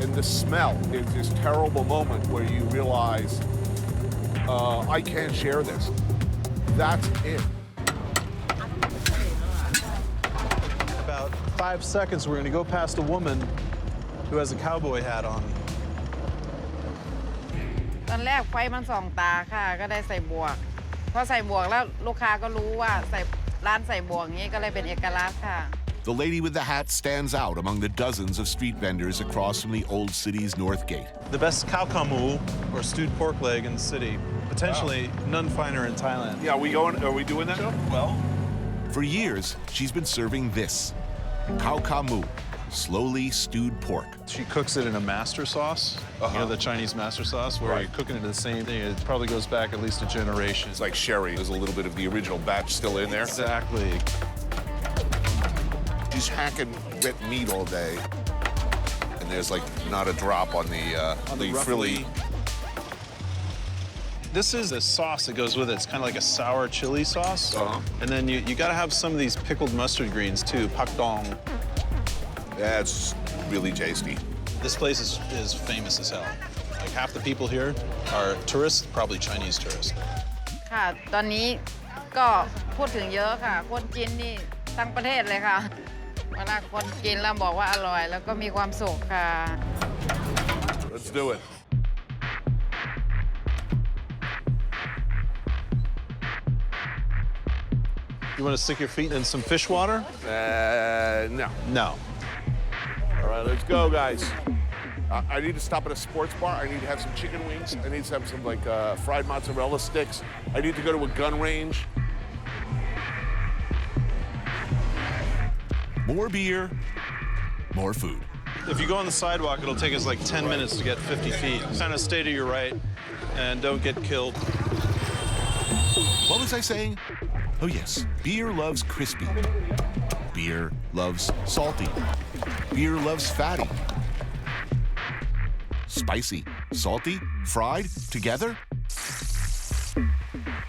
and the smell. There's this terrible moment where you realize, I can't share this. That's it. About 5 seconds, we're gonna go past a woman who has a cowboy hat on. ตอนแรกไฟมันส่องตาค่ะก็ได้ใส่บวกพ พอใส่หมวกแล้วลูกค้าก็รู้ว่าร้านใส่หมวกอย่างนี้ก็เลยเป็นเอกลักษณ์ค่ะ The lady with the hat stands out among the dozens of street vendors across from the old city's north gate. The best cow kamu, or stewed pork leg in the city. Potentially none finer in Thailand. Yeah, are we doing that? Well, For years, she's been serving this, khao ka mu, slowly stewed pork. she cooks it in a master sauce. You know, the Chinese master sauce, where you're cooking it the same thing. It probably goes back at least a generation. It's like sherry. There's a little bit of the original batch still in there. Exactly. She's hacking red meat all day, and there's like not a drop on the frilly. This is the sauce that goes with it. It's kind of like a sour chili sauce. And then you got to have some of these pickled mustard greens too, pak dong. That's really tasty. This place is famous as hell. Like half the people here are tourists, probably Chinese tourists. ค่ะ ตอนนี้ก็พูดถึงเยอะค่ะ คนจีนนี่ทั้งประเทศเลยค่ะ เวลาคนกินแล้วบอกว่าอร่อยแล้วก็มีความสุขค่ะ Let's do it. You want to stick your feet in some fish water? No. No. All right, let's go, guys. I need to stop at a sports bar. I need to have some chicken wings. I need to have some like fried mozzarella sticks. I need to go to a gun range. More beer, more food. If you go on the sidewalk, it'll take us like 10 minutes to get 50 feet. Kind of stay to your right and don't get killed. What was I saying? Oh yes, beer loves crispy. Beer loves salty. Beer loves fatty. Spicy, salty, fried, together.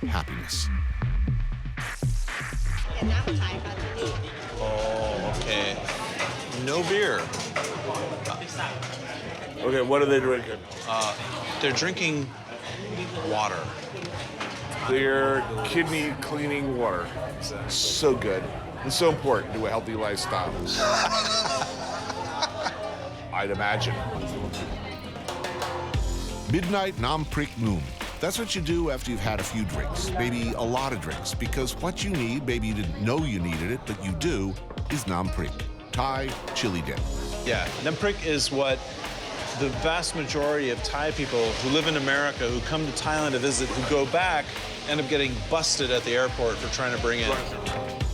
Happiness. Oh, okay. No beer. Okay, what are they drinking? They're drinking water. Clear kidney cleaning water. So good. It's so important to a healthy lifestyle. I'd imagine. Midnight Nam Prik Noom. That's what you do after you've had a few drinks, maybe a lot of drinks, because what you need, maybe you didn't know you needed it, but you do, is Nam Prik, Thai chili dip. Yeah, Nemprik is what the vast majority of Thai people who live in America, who come to Thailand to visit, who go back, end up getting busted at the airport for trying to bring in.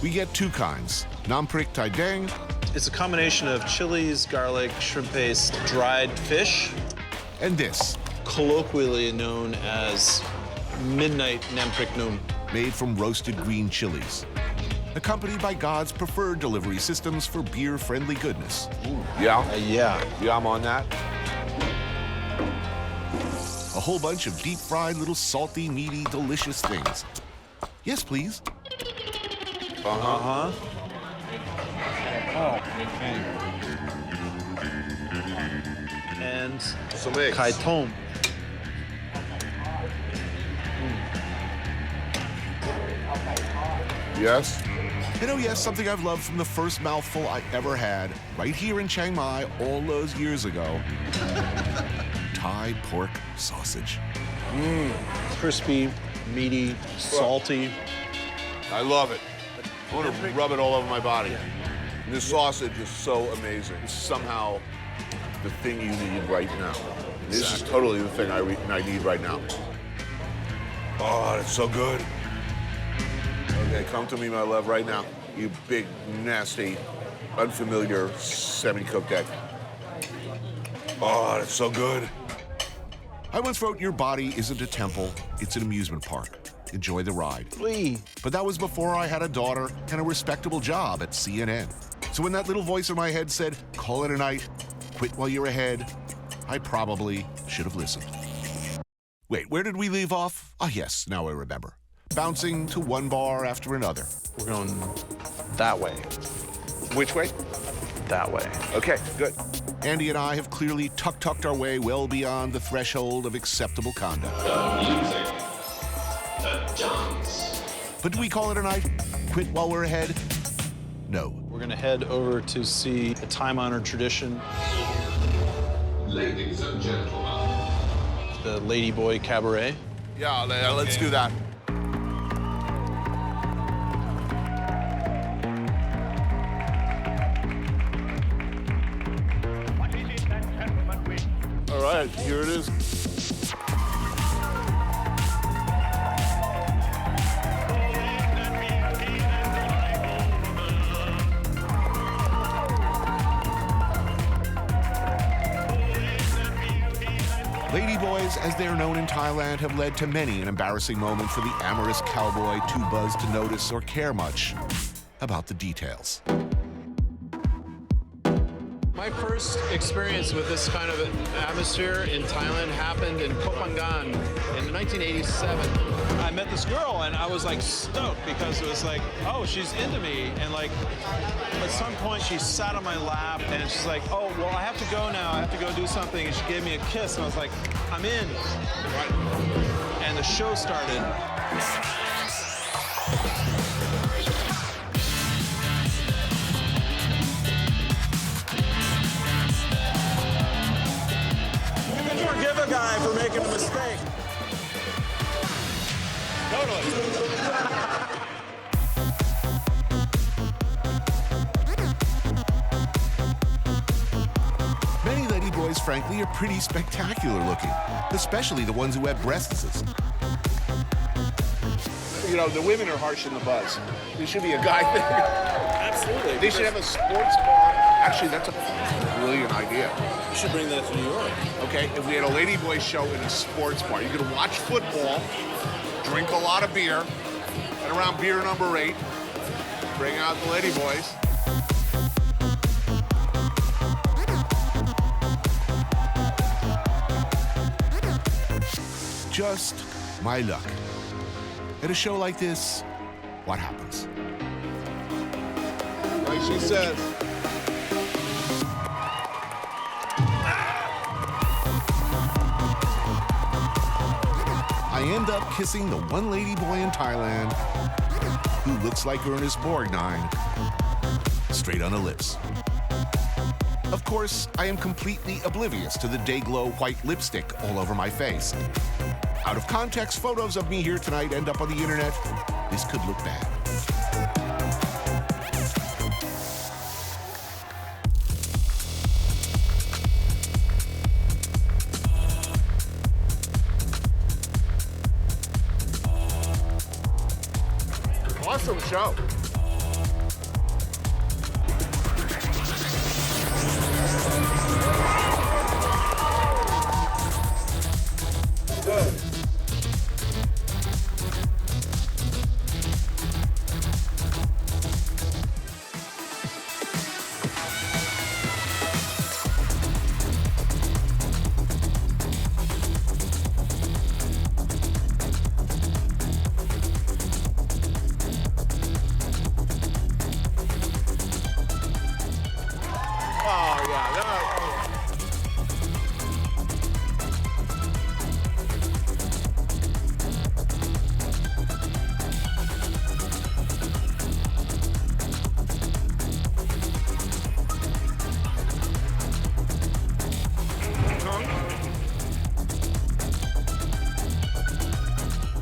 We get two kinds, Nam Prik Thai Dang. It's a combination of chilies, garlic, shrimp paste, dried fish. And this. Colloquially known as Midnight Nemprik Noom. Made from roasted green chilies. Accompanied by God's preferred delivery systems for beer-friendly goodness. Yeah? Yeah, I'm on that. A whole bunch of deep-fried little salty, meaty, delicious things. Yes, please. Oh, okay. And some eggs. Kai Tom. Yes? And oh yes, something I've loved from the first mouthful I ever had, right here in Chiang Mai all those years ago. Thai pork sausage. Crispy, meaty, salty. I love it. I want to rub it all over my body. This sausage is so amazing. It's somehow the thing you need right now. This is totally the thing I need right now. Oh, it's so good. Okay, come to me, my love, right now. You big, nasty, unfamiliar, semi-cooked egg. Oh, it's so good. I once wrote, your body isn't a temple, it's an amusement park. Enjoy the ride. Please. But that was before I had a daughter and a respectable job at CNN. So when that little voice in my head said, call it a night, quit while you're ahead, I probably should have listened. Wait, where did we leave off? Ah, yes, now I remember. Bouncing to one bar after another. We're going that way. Which way? That way. Okay, good. Andy and I have clearly tucked our way well beyond the threshold of acceptable conduct. The music, the dance. But do we call it a night? Quit while we're ahead? No. We're going to head over to see a time-honored tradition. Ladies and gentlemen. The Ladyboy Cabaret. Yeah, let's do that. right, here it is. Ladyboys, as they are known in Thailand, have led to many an embarrassing moment for the amorous cowboy too buzzed to notice or care much about the details. My first experience with this kind of atmosphere in Thailand happened in Koh Phangan in 1987. I met this girl and I was like stoked because it was like, oh, she's into me. And like, at some point she sat on my lap and she's like, oh, well, I have to go now. I have to go do something. And she gave me a kiss and I was like, I'm in. Right. And the show started. Forgive a guy for making a mistake. Totally. Many ladyboys, frankly, are pretty spectacular looking, especially the ones who have breasts. You know, the women are harsh in the buzz. This should be a guy thing. Absolutely. They should have a sports bar. Actually, that's a brilliant idea. You should bring that to New York. Okay, if we had a ladyboy show in a sports bar, you could watch football, drink a lot of beer, and around beer number 8, bring out the ladyboys. Just my luck. At a show like this, what happens? Like she says. I end up kissing the one lady boy in Thailand who looks like Ernest Borgnine, straight on the lips. Of course, I am completely oblivious to the Dayglow white lipstick all over my face. Out of context, photos of me here tonight end up on the internet. This could look bad. Awesome show.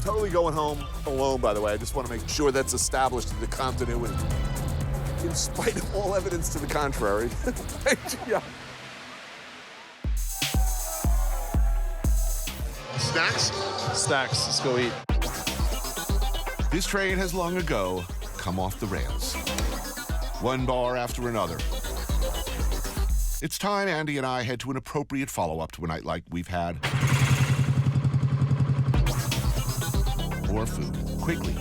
Totally going home alone, by the way. I just want to make sure that's established in the continuity. In spite of all evidence to the contrary. Yeah. Snacks? Snacks, let's go eat. This train has long ago come off the rails. One bar after another. It's time Andy and I head to an appropriate follow-up to a night like we've had. More food, quickly.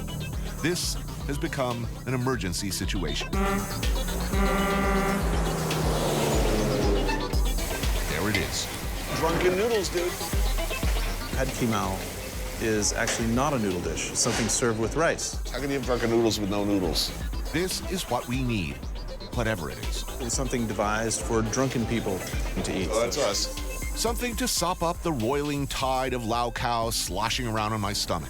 This has become an emergency situation. There it is. Drunken noodles, dude. Pad Kimao is actually not a noodle dish. It's something served with rice. How can you have drunken noodles with no noodles? This is what we need, whatever it is. It's something devised for drunken people to eat. Oh, that's us. Something to sop up the roiling tide of Lao Khao sloshing around on my stomach.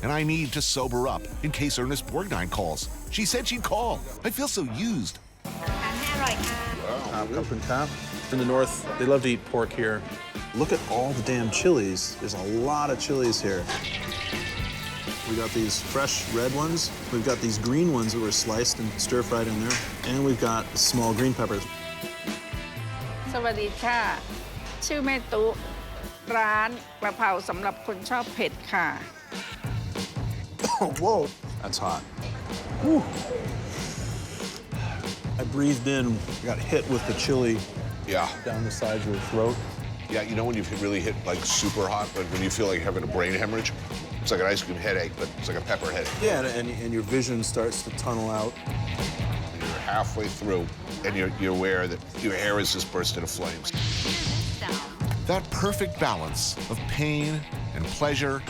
And I need to sober up in case Ernest Borgnine calls. She said she'd call. I feel so used. Cup and tap. In the north, they love to eat pork here. Look at all the damn chilies. There's a lot of chilies here. We got these fresh red ones. We've got these green ones that were sliced and stir-fried in there. And we've got small green peppers. สวัสดีค่ะ ชื่อแม่ตุ ร้านกระเพราสำหรับคนชอบเผ็ดค่ะ Whoa. That's hot. Whew. I breathed in, got hit with the chili. Yeah. Down the sides of the throat. Yeah, you know when you've really hit like super hot, but when you feel like having a brain hemorrhage? It's like an ice cream headache, but it's like a pepper headache. Yeah, and your vision starts to tunnel out. And you're halfway through, and you're aware that your hair is just burst into flames. That perfect balance of pain and pleasure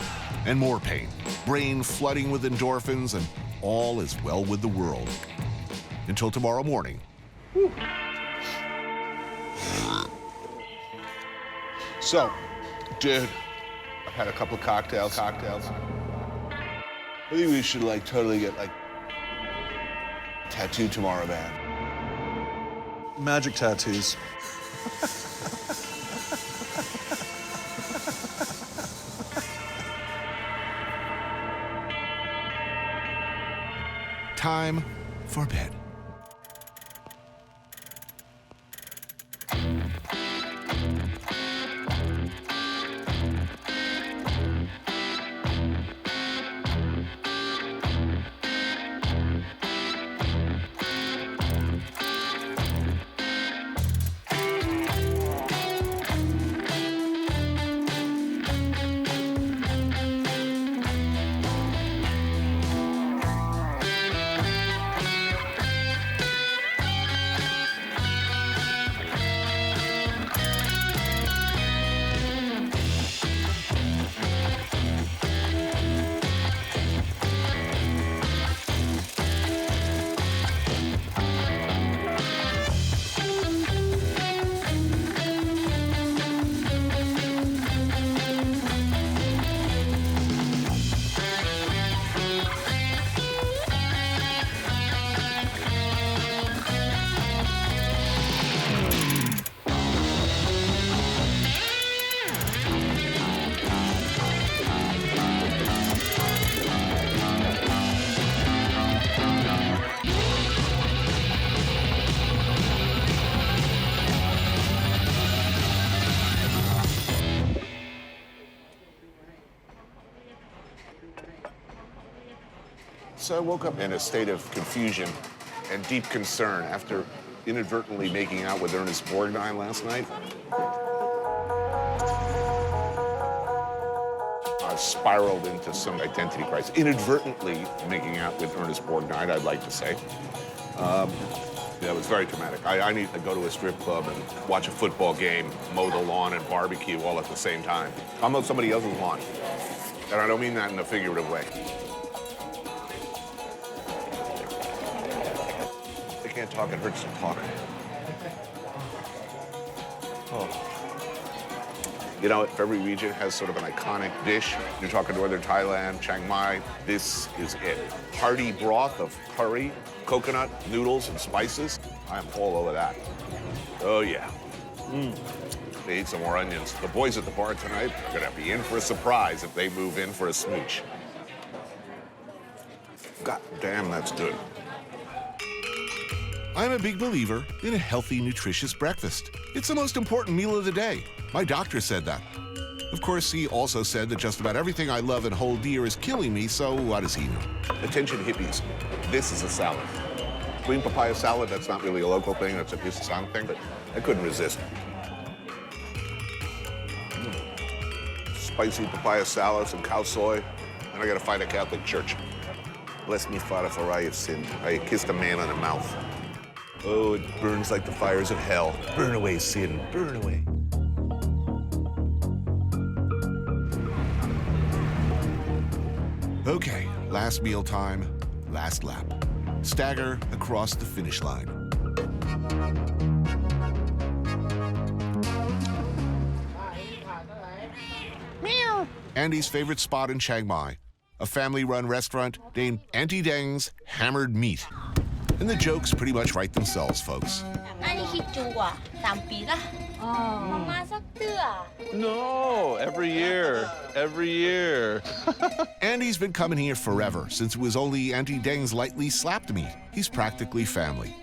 and more pain. Brain flooding with endorphins, and all is well with the world. Until tomorrow morning. So, dude, I've had a couple of cocktails. I think we should like totally get like tattooed tomorrow, man. Magic tattoos. Time for bed. So I woke up in a state of confusion and deep concern after inadvertently making out with Ernest Bourdain last night. I spiraled into some identity crisis. Inadvertently making out with Ernest Bourdain, I'd like to say. Yeah, it was very traumatic. I need to go to a strip club and watch a football game, mow the lawn, and barbecue all at the same time. I'll mow somebody else's lawn. And I don't mean that in a figurative way. I can't talk, it hurts to talk. Oh. You know, if every region has sort of an iconic dish, you're talking Northern Thailand, Chiang Mai, this is it. Hearty broth of curry, coconut, noodles, and spices. I'm all over that. Oh, yeah. They eat some more onions. The boys at the bar tonight are gonna be in for a surprise if they move in for a smooch. God damn, that's good. I'm a big believer in a healthy, nutritious breakfast. It's the most important meal of the day. My doctor said that. Of course, he also said that just about everything I love and hold dear is killing me, so what does he know? Attention hippies, this is a salad. Green papaya salad, that's not really a local thing, that's a Pakistan thing, but I couldn't resist. Spicy papaya salad, some cow soy, and I gotta find a Catholic church. Bless me, Father, for I have sinned. I kissed a man on the mouth. Oh, it burns like the fires of hell. Burn away, sin, burn away. Okay, last meal time, last lap. Stagger across the finish line. Meow. Andy's favorite spot in Chiang Mai, a family-run restaurant named Auntie Deng's Hammered Meat. And the jokes pretty much write themselves, folks. No, every year. Andy's been coming here forever, since it was only Auntie Deng's lightly slapped meat. He's practically family.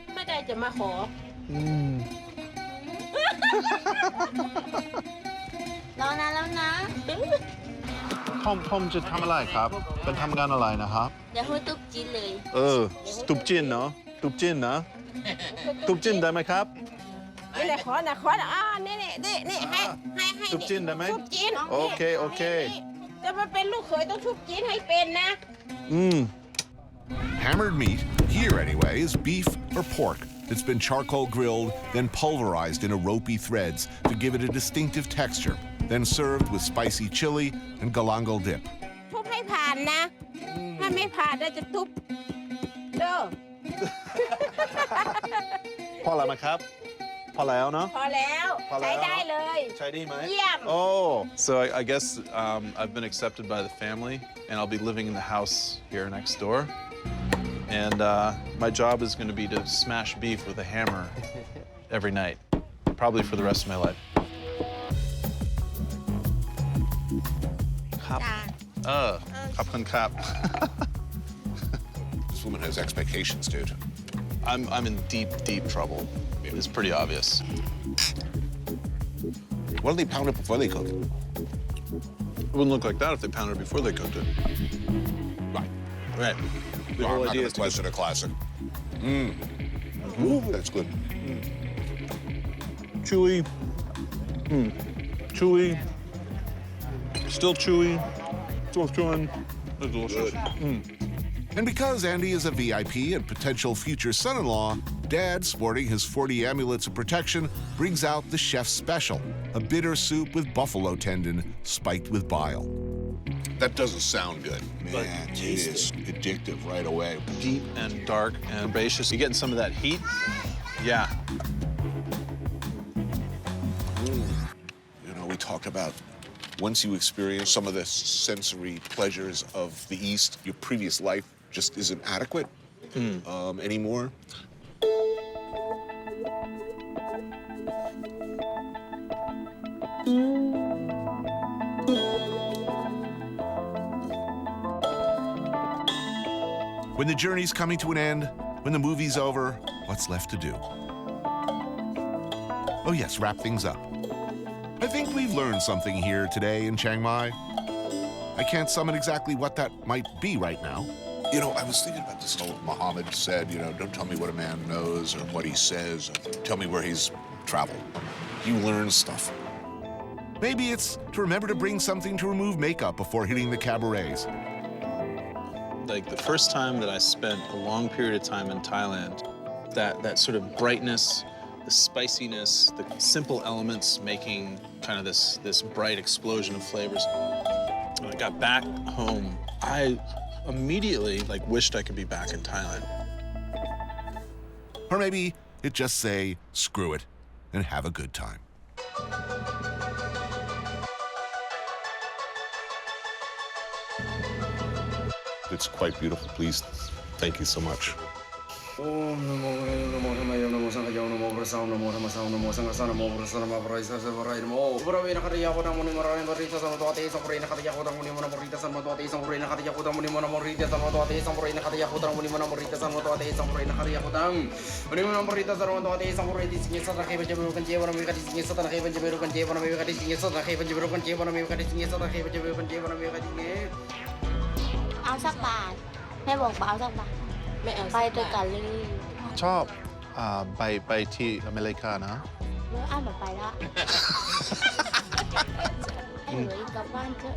รอนานแล้วนะ ผมจะทำอะไรครับ เป็นทำงานอะไรนะครับ เดี๋ยวพูดตุ๊กจีนเลย ตุบจินเนาะตุบจินนะตุบจินได้ไหมครับ นี่แหละขอนะนี่ให้ทุบจีนได้ไหม ทุบจีน โอเค จะมาเป็นลูกเขยต้องทุบจีนให้เป็นนะ Hammered meat, here anyway, is beef or pork that's been charcoal grilled, then pulverized into ropey threads to give it a distinctive texture, then served with spicy chili and galangal dip. ทุบให้ผ่านนะ ถ้าไม่ผ่านจะทุบเด้อ พอแล้วไหมครับ พอแล้วเนาะ พอแล้วใช้ได้เลย ใช้ได้ไหม เยี่ยม So I guess I've been accepted by the family, and I'll be living in the house here next door. And my job is going to be to smash beef with a hammer every night, probably for the rest of my life. ครับขอบคุณครับ This woman has expectations, dude. I'm in deep trouble. It's pretty obvious. What do they pound it before they cook it? It wouldn't look like that if they pounded it before they cooked it. Right. The I'm whole not idea going is to question a classic. That's good. Chewy. Chewy. Still chewy. Still chewing. It's delicious. And because Andy is a VIP and potential future son-in-law, Dad, sporting his 40 amulets of protection, brings out the chef's special, a bitter soup with buffalo tendon spiked with bile. That doesn't sound good. Man, it is addictive right away. Deep and dark and herbaceous. You getting some of that heat? Yeah. You know, we talked about once you experience some of the sensory pleasures of the East, your previous life just isn't adequate anymore. When the journey's coming to an end, when the movie's over, what's left to do? Oh yes, wrap things up. I think we've learned something here today in Chiang Mai. I can't summon exactly what that might be right now. You know, I was thinking about this whole Muhammad said, you know, don't tell me what a man knows or what he says. Tell me where he's traveled. You learn stuff. Maybe it's to remember to bring something to remove makeup before hitting the cabarets. Like the first time that I spent a long period of time in Thailand, that sort of brightness, the spiciness, the simple elements making kind of this bright explosion of flavors. When I got back home, I immediately wished I could be back in Thailand. Or maybe it just say, screw it, and have a good time. It's quite beautiful. Please, thank you so much. Áo sắc bạc. Thếบอกเปล่าสักบาทไม่เอาไปด้วยกันเลย ชอบไปที่อเมริกานะ เมื่ออ่านไปแล้วไอ้เหลือกลับบ้านเถอะ